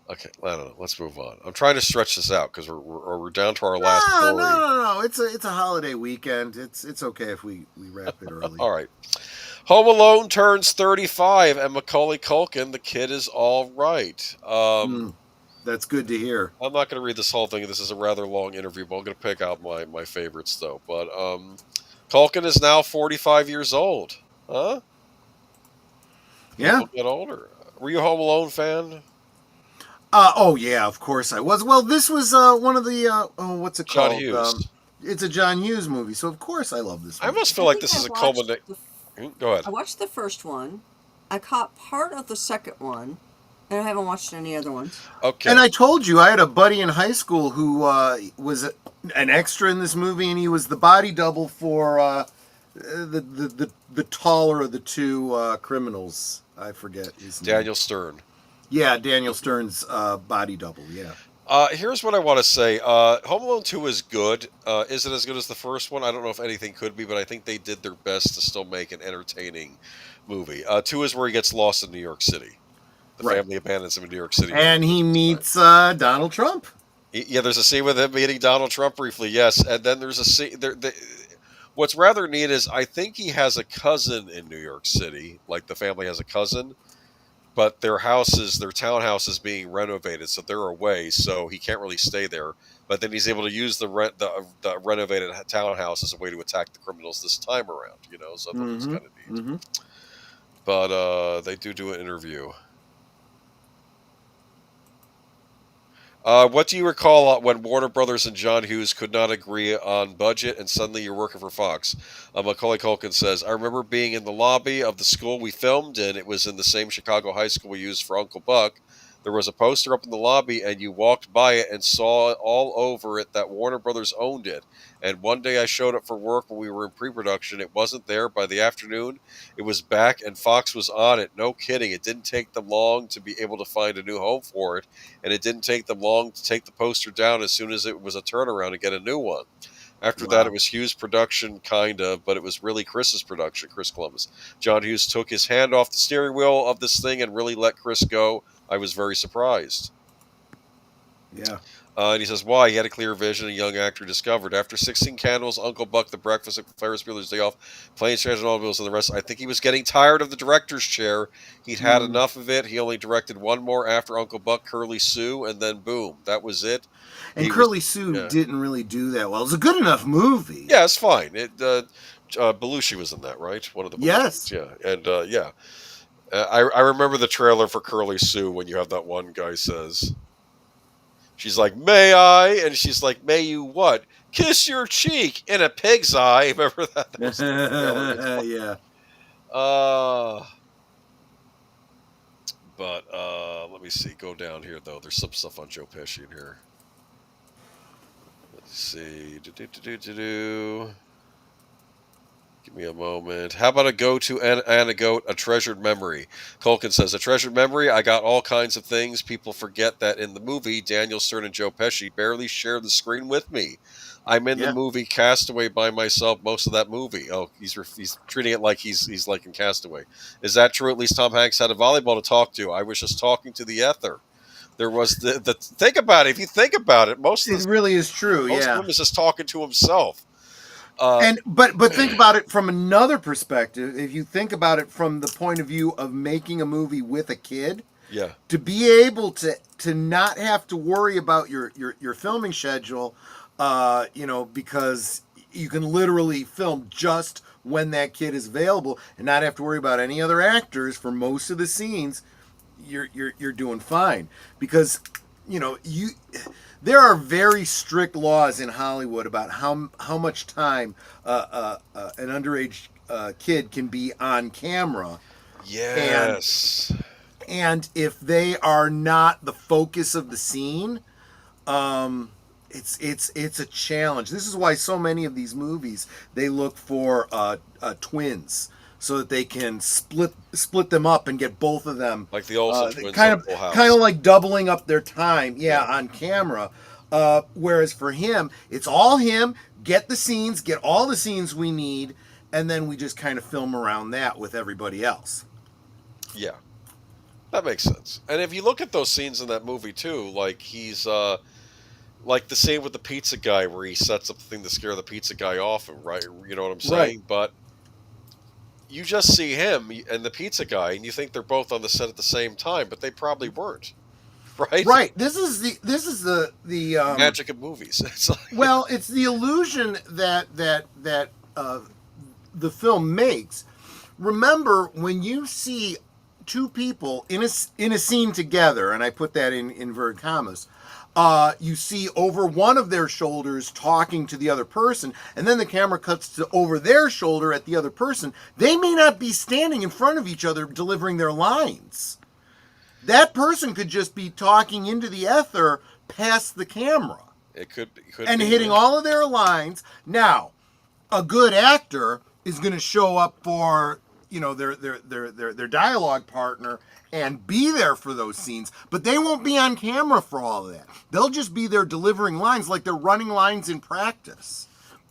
Okay, I don't know. Let's move on. I'm trying to stretch this out because we're down to our last story. No. It's a holiday weekend. It's okay if we wrap it early. All right. Home Alone turns 35, and Macaulay Culkin, the kid, is all right. That's good to hear. I'm not going to read this whole thing. This is a rather long interview, but I'm going to pick out my favorites though. But Culkin is now 45 years old. Huh? Yeah. People get older. Were you a Home Alone fan? Oh yeah, of course I was. Well, this was one of the what's it called? John Hughes. It's a John Hughes movie, so of course I love this movie. I almost feel like this is a culmination. Go ahead. I watched the first one. I caught part of the second one, and I haven't watched any other ones. Okay. And I told you I had a buddy in high school who was an extra in this movie, and he was the body double for the taller of the two criminals. I forget his name. Daniel Stern. Yeah, Daniel Stern's body double, yeah. Here's what I want to say. Home Alone 2 is good. Is it as good as the first one? I don't know if anything could be, but I think they did their best to still make an entertaining movie. 2 is where he gets lost in New York City. The family abandons him in New York City. And he meets Donald Trump. Yeah, there's a scene with him meeting Donald Trump briefly, yes. And then there's a scene... What's rather neat is I think he has a cousin in New York City. Like the family has a cousin. But their townhouse is being renovated, so they're away, so he can't really stay there. But then he's able to use the renovated townhouse as a way to attack the criminals this time around, so I thought it was kind of neat. Mm-hmm. But they do an interview. What do you recall when Warner Brothers and John Hughes could not agree on budget and suddenly you're working for Fawkes? Macaulay Culkin says, I remember being in the lobby of the school we filmed in. It was in the same Chicago high school we used for Uncle Buck. There was a poster up in the lobby, and you walked by it and saw all over it that Warner Brothers owned it. And one day I showed up for work when we were in pre-production. It wasn't there by the afternoon. It was back, and Fawkes was on it. No kidding. It didn't take them long to be able to find a new home for it, and it didn't take them long to take the poster down as soon as it was a turnaround to get a new one. After that, it was Hughes' production, kind of, but it was really Chris's production, Chris Columbus. John Hughes took his hand off the steering wheel of this thing and really let Chris go. I was very surprised. Yeah. And he says, why? He had a clear vision, a young actor discovered. After 16 Candles, Uncle Buck, The Breakfast at Ferris Bueller's Day Off, Planes, Trains, and Automobiles, and the rest, I think he was getting tired of the director's chair. He'd had enough of it. He only directed one more after Uncle Buck, Curly Sue, and then boom, that was it. And Curly Sue didn't really do that well. It was a good enough movie. Yeah, it's fine. Belushi was in that, right? One of the Belushis. Yes. Yeah, and yeah. I remember the trailer for Curly Sue when you have that one guy says, she's like, may I? And she's like, may you what? Kiss your cheek in a pig's eye. Remember that? That was yeah. But let me see. Go down here, though. There's some stuff on Joe Pesci in here. Let's see. Give me a moment. How about a go-to anecdote, a treasured memory? Culkin says, a treasured memory? I got all kinds of things. People forget that in the movie, Daniel Stern and Joe Pesci barely share the screen with me. I'm in the movie Castaway by myself most of that movie. Oh, he's treating it like he's like in Castaway. Is that true? At least Tom Hanks had a volleyball to talk to. I was just talking to the ether. There was the think about it. If you think about it, it really is true. Most of him is just talking to himself. But think about it from another perspective. If you think about it from the point of view of making a movie with a kid, to be able to not have to worry about your filming schedule, because you can literally film just when that kid is available and not have to worry about any other actors for most of the scenes. You're doing fine, because there are very strict laws in Hollywood about how much time an underage kid can be on camera. Yes. And if they are not the focus of the scene, it's a challenge. This is why so many of these movies, they look for twins, so that they can split them up and get both of them, like the Olsen twins, kind of like doubling up their time, on camera. Whereas for him, it's all him. Get the scenes, get all the scenes we need, and then we just kind of film around that with everybody else. Yeah, that makes sense. And if you look at those scenes in that movie too, like he's like the scene with the pizza guy where he sets up the thing to scare the pizza guy off, right? You know what I'm saying? Right. But you just see him and the pizza guy, and you think they're both on the set at the same time, but they probably weren't, right? Right. This is the magic of movies. It's like, well, it's the illusion that the film makes. Remember, when you see two people in a scene together, and I put that in inverted commas, you see over one of their shoulders talking to the other person, and then the camera cuts to over their shoulder at the other person. They may not be standing in front of each other delivering their lines. That person could just be talking into the ether past the camera. It could and be hitting all of their lines. Now, a good actor is going to show up for their dialogue partner and be there for those scenes, but they won't be on camera for all of that. They'll just be there delivering lines like they're running lines in practice.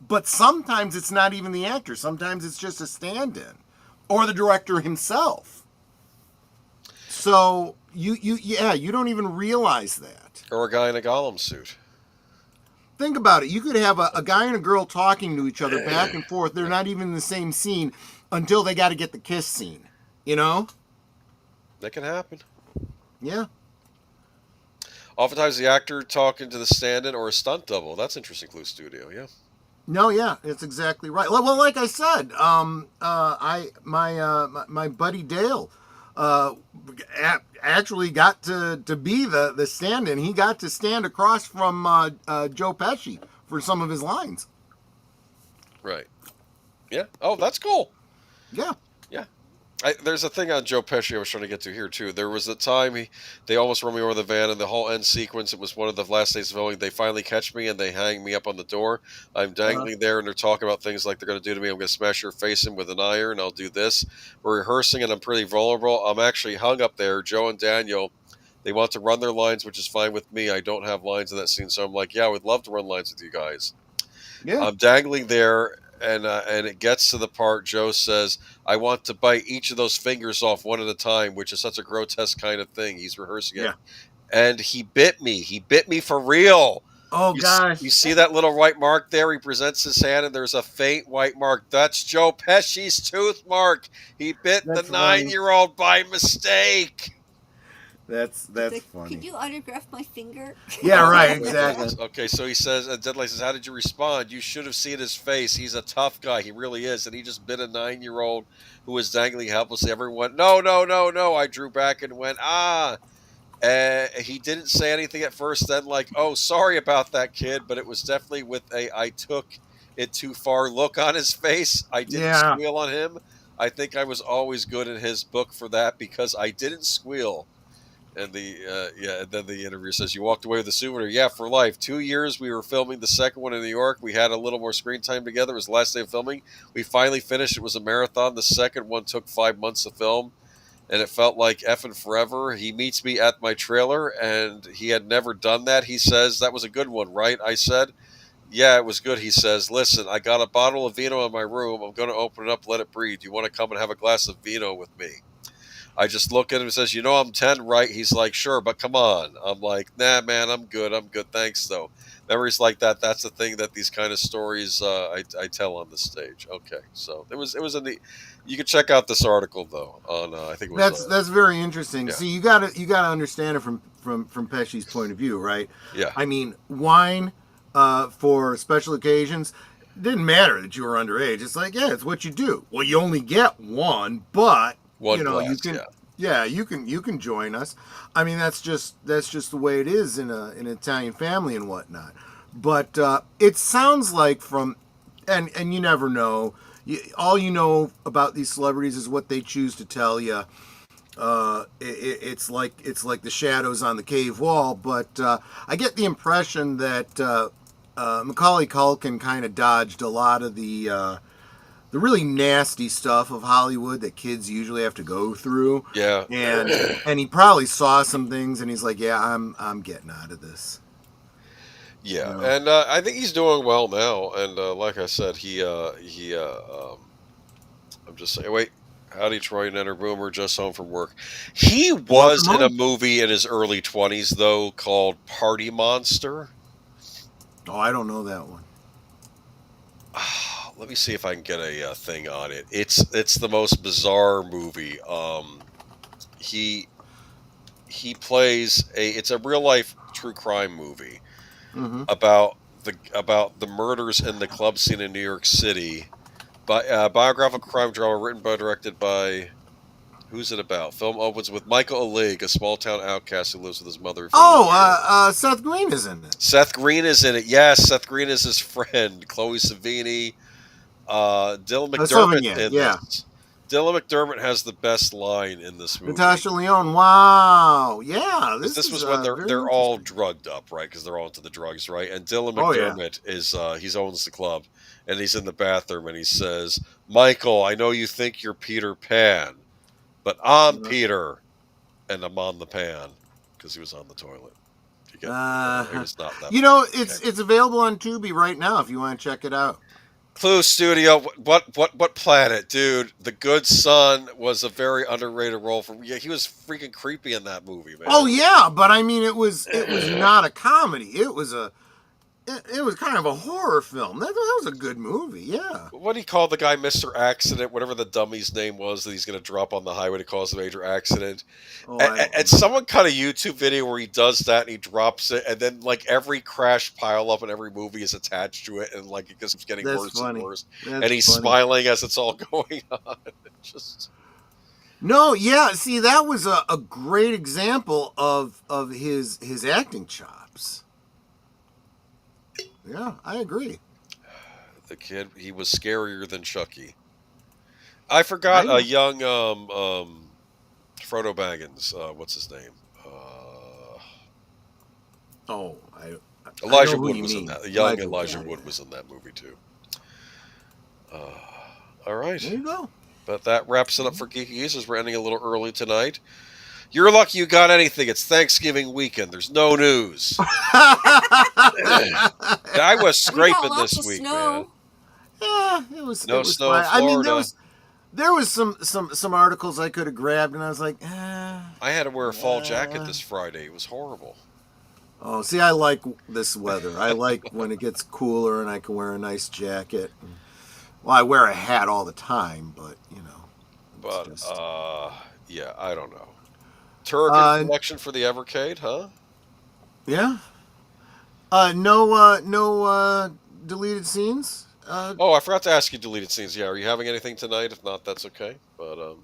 But sometimes it's not even the actor. Sometimes it's just a stand-in or the director himself. So you don't even realize that. Or a guy in a Gollum suit. Think about it. You could have a guy and a girl talking to each other back and forth. They're not even in the same scene until they got to get the kiss scene. You know? That can happen. Yeah. Oftentimes the actor talking to the stand-in or a stunt double. That's interesting, CluuStudio, yeah. No, yeah, it's exactly right. Well, like I said, my buddy Dale actually got to be the stand-in. He got to stand across from Joe Pesci for some of his lines. Right. Yeah. Oh, that's cool. Yeah. Yeah. There's a thing on Joe Pesci I was trying to get to here too. There was a time they almost run me over the van, and the whole end sequence. It was one of the last days of filming. They finally catch me and they hang me up on the door. I'm dangling there, and they're talking about things like they're going to do to me. I'm going to smash your face in with an iron. I'll do this. We're rehearsing, and I'm pretty vulnerable. I'm actually hung up there. Joe and Daniel, they want to run their lines, which is fine with me. I don't have lines in that scene, so I'm like, yeah, I would love to run lines with you guys. Yeah. I'm dangling there, and it gets to the part. Joe says, "I want to bite each of those fingers off one at a time," which is such a grotesque kind of thing. He's rehearsing it, Yeah. and he bit me. He bit me for real. Oh, You see that little white mark there? He presents his hand, and there's a faint white mark. That's Joe Pesci's tooth mark. He bit That's the funny. 9-year-old by mistake. That's Like, funny. could you autograph my finger? Yeah, right, exactly. Okay, so he says, and Deadlight says, "How did you respond? You should have seen his face. He's a tough guy. He really is." And he just bit a 9-year-old who was dangling helplessly. Everyone went, "No, no, no, no." I drew back and went, "Ah." He didn't say anything at first. Then, like, "Oh, sorry about that, kid." But it was definitely with a "I took it too far" look on his face. I didn't Yeah. squeal on him. I think I was always good in his book for that because I didn't squeal. And and then the interview says, "You walked away with a souvenir." Yeah, for life. 2 years. We were filming the second one in New York. We had a little more screen time together. It was the last day of filming. We finally finished. It was a marathon. The second one took 5 months to film, and it felt like effing forever. He meets me at my trailer, and he had never done that. He says, "That was a good one, right?" I said, "Yeah, it was good." He says, "Listen, I got a bottle of vino in my room. I'm going to open it up, let it breathe. Do you want to come and have a glass of vino with me?" I just look at him and says, "You know I'm 10, right?" He's like, "Sure, but come on." I'm like, "Nah, man, I'm good. I'm good. Thanks, though." Memories like that. That's the thing that these kind of stories I tell on the stage. Okay, so it was a neat. You can check out this article though on I think it was That's very interesting. yeah. See, you gotta understand it from Pesci's point of view, right? Yeah. I mean, wine for special occasions didn't matter that you were underage. It's like, yeah, it's what you do. Well, you only get one, but One you know you glass, can. yeah. Yeah, you can join us. I mean, that's just the way it is in an Italian family and whatnot. But it sounds like and you never know. All you know about these celebrities is what they choose to tell you. It's like the shadows on the cave wall. But I get the impression that Macaulay Culkin kind of dodged a lot of the really nasty stuff of Hollywood that kids usually have to go through. Yeah. And he probably saw some things and he's like, yeah, I'm getting out of this. Yeah, You know? and I think he's doing well now. And like I said, I'm just saying. Wait, howdy, Troy and Enter Boomer, just home from work. He was Welcome in a home. movie in his early 20s though called Party Monster. Oh, I don't know that one. Let me see if I can get a thing on it. It's the most bizarre movie. He plays it's a real life true crime movie Mm-hmm. about the murders in the club scene in New York City. Biographical crime drama written by directed by who's it about? Film opens with Michael Olig, a small town outcast who lives with his mother. Seth Green is in it. Seth Green is in it. Yes, Seth Green is his friend. Chloe Savini. Dylan McDermott in yeah. this. Dylan McDermott has the best line in this movie. Natasha Lyonne. Wow. Yeah. This was when they're all drugged up, right? Because they're all into the drugs, right? And Dylan Oh, yeah. McDermott is he owns the club, and he's in the bathroom, and he says, "Michael, I know you think you're Peter Pan, but I'm Peter, and I'm on the pan," because he was on the toilet. You get it was not that. You know, it's available on Tubi right now if you want to check it out. CluuStudio, what planet, dude? The Good Son was a very underrated role for. Yeah, he was freaking creepy in that movie, man. Oh yeah, but I mean, it was not a comedy. It was kind of a horror film. That was a good movie. Yeah. What do you call the guy, Mr. Accident? Whatever the dummy's name was that he's going to drop on the highway to cause a major accident. Oh, And someone cut a YouTube video where he does that and he drops it, and then like every crash pile up in every movie is attached to it, and like it just keeps getting That's worse funny. and worse. That's and he's funny. smiling as it's all going on. Just. No, yeah. See, that was a great example of his acting chops. Yeah, I agree. The kid, he was scarier than Chucky. I forgot Right? a young Frodo Baggins. What's his name? Oh, I know Elijah who Wood you was in mean. that. Young Elijah, Elijah yeah, Wood yeah. was in that movie too. Uh, all right. There you go. But that wraps it up for Geeky Geezers. We're ending a little early tonight. You're lucky you got anything. It's Thanksgiving weekend. There's no news. I was We got scraping lots this of week, man. snow. Yeah, it No was snow in fine. I mean, Florida. there was some articles I could have grabbed, and I was like, I had to wear a fall jacket this Friday. It was horrible. oh, see, I like this weather. I like when it gets cooler and I can wear a nice jacket. Well, I wear a hat all the time, but But it's just. yeah, I don't know. Turrican Uh, collection for the Evercade, huh? yeah. No deleted scenes. Oh, I forgot to ask you deleted scenes. Yeah, are you having anything tonight? If not, that's okay. But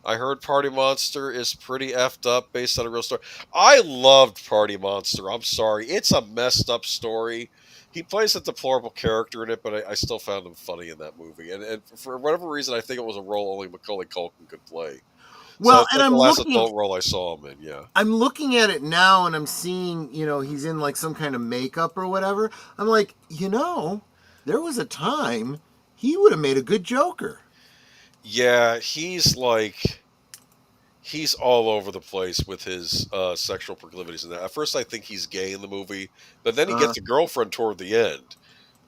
I heard Party Monster is pretty effed up based on a real story. I loved Party Monster. I'm sorry. It's a messed up story. He plays a deplorable character in it, but I still found him funny in that movie. And for whatever reason, I think it was a role only Macaulay Culkin could play. So Well, it's and like the last adult role I saw him in, yeah. I'm looking at it now, and I'm seeing, he's in like some kind of makeup or whatever. I'm like, there was a time he would have made a good Joker. Yeah, he's all over the place with his sexual proclivities and that. At first, I think he's gay in the movie, but then he Uh, gets a girlfriend toward the end.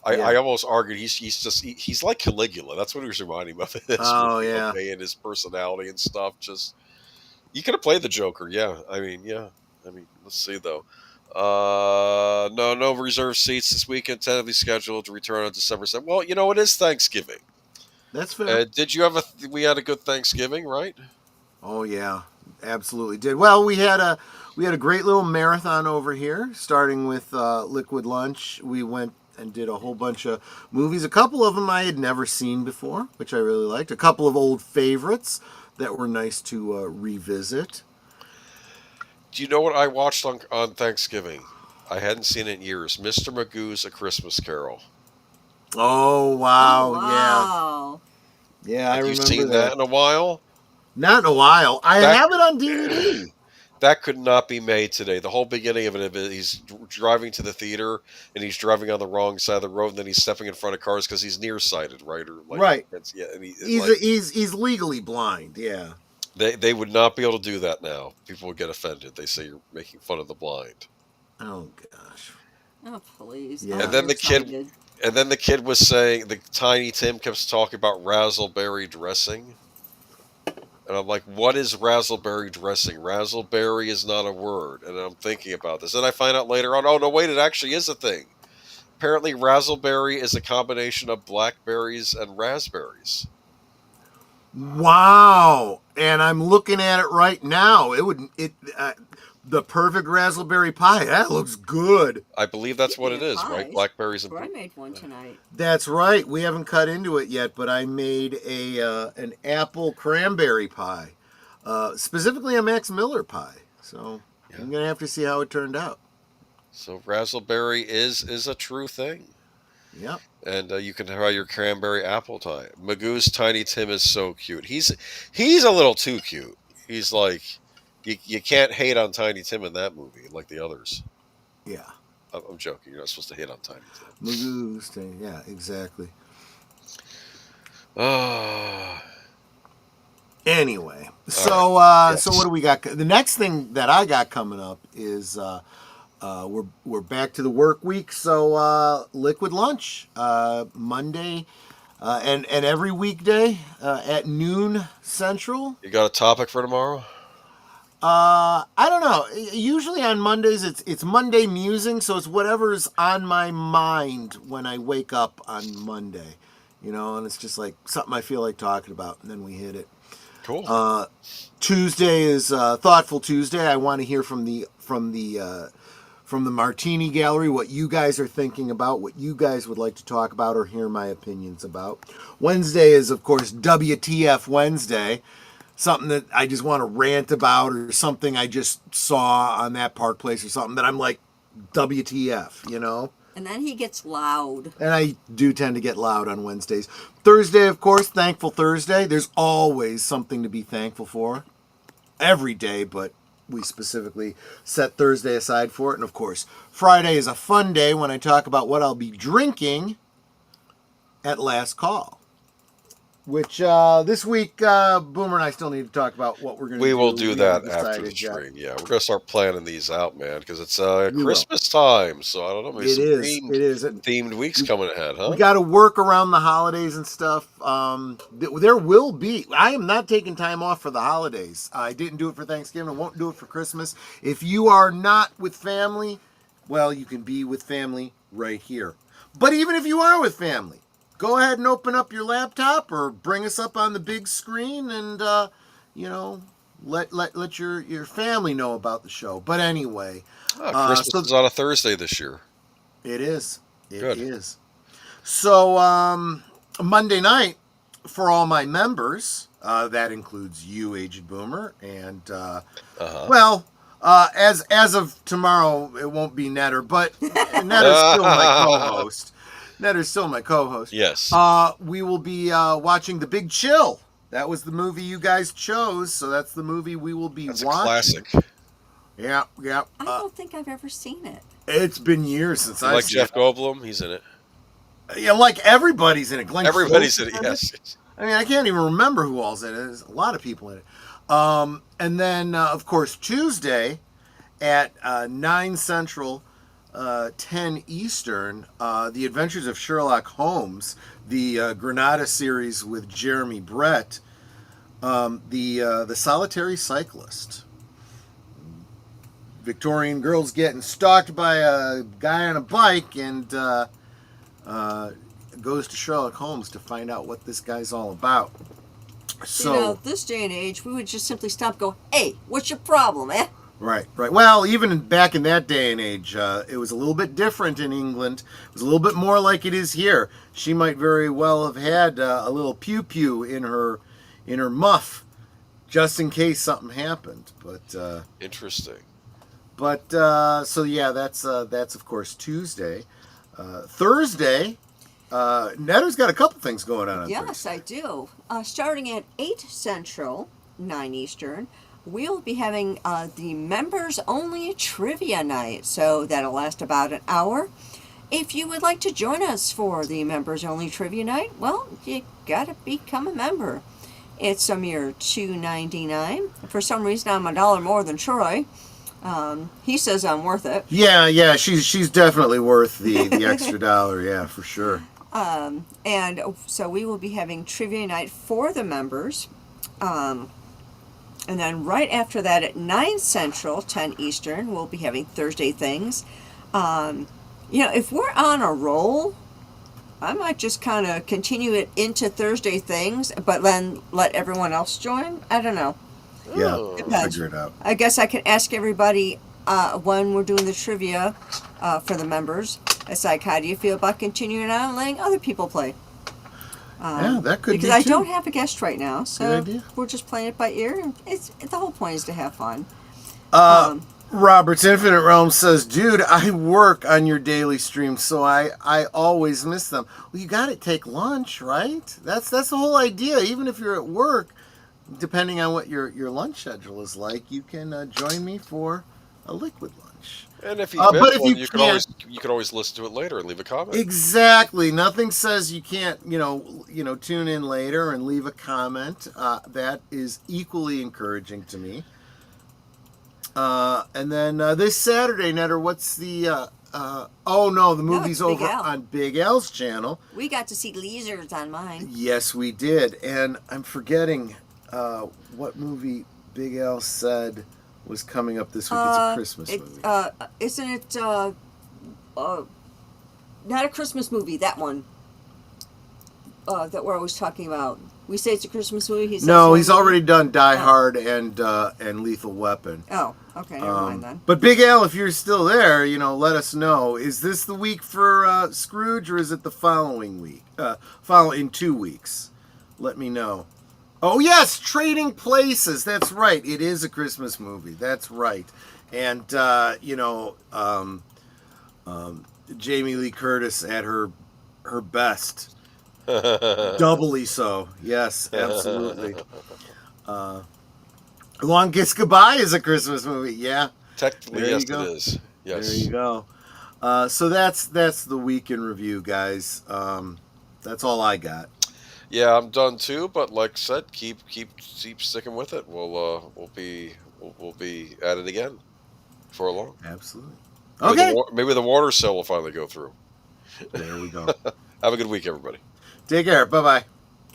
I yeah. almost argued he's like Caligula. That's what he was reminding me of in this Oh movie. yeah. Okay, and his personality and stuff. Just you could have played the Joker. Yeah, I mean, yeah. I mean, let's see though. No reserved seats this weekend. Tentatively scheduled to return on December 7th. Well, it is Thanksgiving. That's fair. Did you have we had a good Thanksgiving, right? Oh yeah, absolutely did. Well, we had a great little marathon over here, starting with Liquid Lunch. We went and did a whole bunch of movies. A couple of them I had never seen before, which I really liked. A couple of old favorites that were nice to revisit. Do you know what I watched on Thanksgiving? I hadn't seen it in years. Mr. Magoo's A Christmas Carol. Oh Oh wow, yeah, wow. yeah, I Have you remember seen that that. in a while? Not in a while. I That have it on DVD. that could not be made today. The whole beginning of it, he's driving to the theater and he's driving on the wrong side of the road, and then he's stepping in front of cars because he's nearsighted, right? Or like, Right. yeah, and He's legally blind. Yeah. they would not be able to do that now. People would get offended. They say you're making fun of the blind. Oh gosh. Oh please. Yeah. Oh, And then you're the kid excited. And then the kid was saying, the Tiny Tim kept talking about razzleberry dressing. And I'm like, what is razzleberry dressing? Razzleberry is not a word. And I'm thinking about this. And I find out later on, oh, no, wait, it actually is a thing. Apparently, razzleberry is a combination of blackberries and raspberries. Wow. And I'm looking at it right now. The perfect raspberry pie. That looks good. I believe that's what it Speaking of is, right? pies, Blackberries and I made one tonight. That's right. We haven't cut into it yet, but I made an apple cranberry pie, specifically a Max Miller pie. So I'm gonna have to see how it turned out. So razzleberry is a true thing. Yep. And you can try your cranberry apple pie. Magoo's Tiny Tim is so cute. He's a little too cute. He's like, you can't hate on Tiny Tim in that movie like the others. Yeah. I'm joking. You're not supposed to hate on Tiny Tim. Magoo's. Yeah, exactly. Anyway, so Yes. so what do we got? The next thing that I got coming up is we're back to the work week. So Liquid Lunch Monday and every weekday at noon Central. You got a topic for tomorrow? I don't know. Usually on Mondays it's Monday musing, so it's whatever's on my mind when I wake up on Monday, and it's just like something I feel like talking about, and then we hit it. Cool. Tuesday is Thoughtful Tuesday. I want to hear from the Martini Gallery what you guys are thinking about, what you guys would like to talk about or hear my opinions about. Wednesday is, of course, WTF Wednesday. Something that I just want to rant about, or something I just saw on that Park Place, or something that I'm like, WTF, And then he gets loud. And I do tend to get loud on Wednesdays. Thursday, of course, Thankful Thursday. There's always something to be thankful for. Every day, but we specifically set Thursday aside for it. And of course, Friday is a fun day when I talk about what I'll be drinking at Last Call. Which this week, Boomer and I still need to talk about what we're going to do. We will do that haven't after the decided stream. yet. Yeah, we're going to start planning these out, man, because it's We Christmas time. So I don't know. Maybe It some is. themed, It is. themed weeks coming ahead, huh? We got to work around the holidays and stuff. There will be. I am not taking time off for the holidays. I didn't do it for Thanksgiving. I won't do it for Christmas. If you are not with family, well, you can be with family right here. But even if you are with family, go ahead and open up your laptop or bring us up on the big screen and, let your family know about the show. But anyway. Christmas is on a Thursday this year. It is. It Good. is. So, Monday night, for all my members, that includes you, Aged Boomer, and, as of tomorrow, it won't be Netter, but Netter's still my co-host. Netter's still my co-host. Yes. We will be watching The Big Chill. That was the movie you guys chose, so that's the movie we will be That's watching. a classic. Yeah. I don't think I've ever seen it. It's been years since I've Like seen Jeff it. Goldblum, he's in it. Yeah, like everybody's in it. Glenn Everybody's in Close it, yes. I mean, I can't even remember who all's in it. There's a lot of people in it. And then, of course, Tuesday at 9 Central, 10 Eastern, The Adventures of Sherlock Holmes, the Granada series with Jeremy Brett, the Solitary Cyclist. Victorian girl's getting stalked by a guy on a bike and goes to Sherlock Holmes to find out what this guy's all about. So, this day and age, we would just simply stop and go, hey, what's your problem, eh? Right. Well, even back in that day and age, it was a little bit different in England. It was a little bit more like it is here. She might very well have had a little pew-pew in her muff, just in case something happened. But Interesting. so yeah, that's of course Tuesday. Thursday, Netter's got a couple things going on. Yes, I do. Starting at 8 Central, 9 Eastern, we'll be having the members-only trivia night. So that'll last about an hour. If you would like to join us for the members-only trivia night, well, you gotta become a member. It's a mere $2.99. For some reason, I'm $1 more than Troy. He says I'm worth it. Yeah, she's definitely worth the extra $1. Yeah, for sure. And so we will be having trivia night for the members. And then right after that at 9 Central, 10 Eastern, we'll be having Thursday Things. If we're on a roll, I might just kind of continue it into Thursday Things, but then let everyone else join. I don't know. Yeah, Oh. we'll figure it out. I guess I can ask everybody when we're doing the trivia for the members. It's like, how do you feel about continuing on and letting other people play? Yeah, that could be because I too. don't have a guest right now, so Good idea. we're just playing it by ear. And the whole point is to have fun. Robert's Infinite Realm says, dude, I work on your daily streams, so I always miss them. Well, you got to take lunch, right? That's the whole idea. Even if you're at work, depending on what your lunch schedule is like, you can join me for a liquid lunch. And if you but miss if one, you you can always listen to it later and leave a comment. Exactly. Nothing says you can't, tune in later and leave a comment. That is equally encouraging to me. And then this Saturday, Netter, what's the? The movie's it's Big over Al. on Big Al's channel. We got to see lasers on mine. Yes, we did, and I'm forgetting what movie Big Al said was coming up this week. It's a Christmas movie. Isn't it not a Christmas movie, that one that we're always talking about? We say it's a Christmas movie. He says No, he's one movie? already done Die Hard and Lethal Weapon. Oh, okay, never mind then. But Big Al, if you're still there, let us know. Is this the week for Scrooge, or is it the following week? In 2 weeks. Let me know. Oh yes, Trading Places. That's right. It is a Christmas movie. That's right. And Jamie Lee Curtis at her best. Doubly so. Yes, absolutely. Longest Goodbye is a Christmas movie. Yeah. Technically, There yes, you go. it is. Yes. There you go. So that's the week in review, guys. That's all I got. Yeah, I'm done too. But like I said, keep sticking with it. We'll be at it again before long. Absolutely. Maybe Okay. maybe the water cell will finally go through. There we go. Have a good week, everybody. Take care. Bye-bye.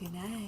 Good night.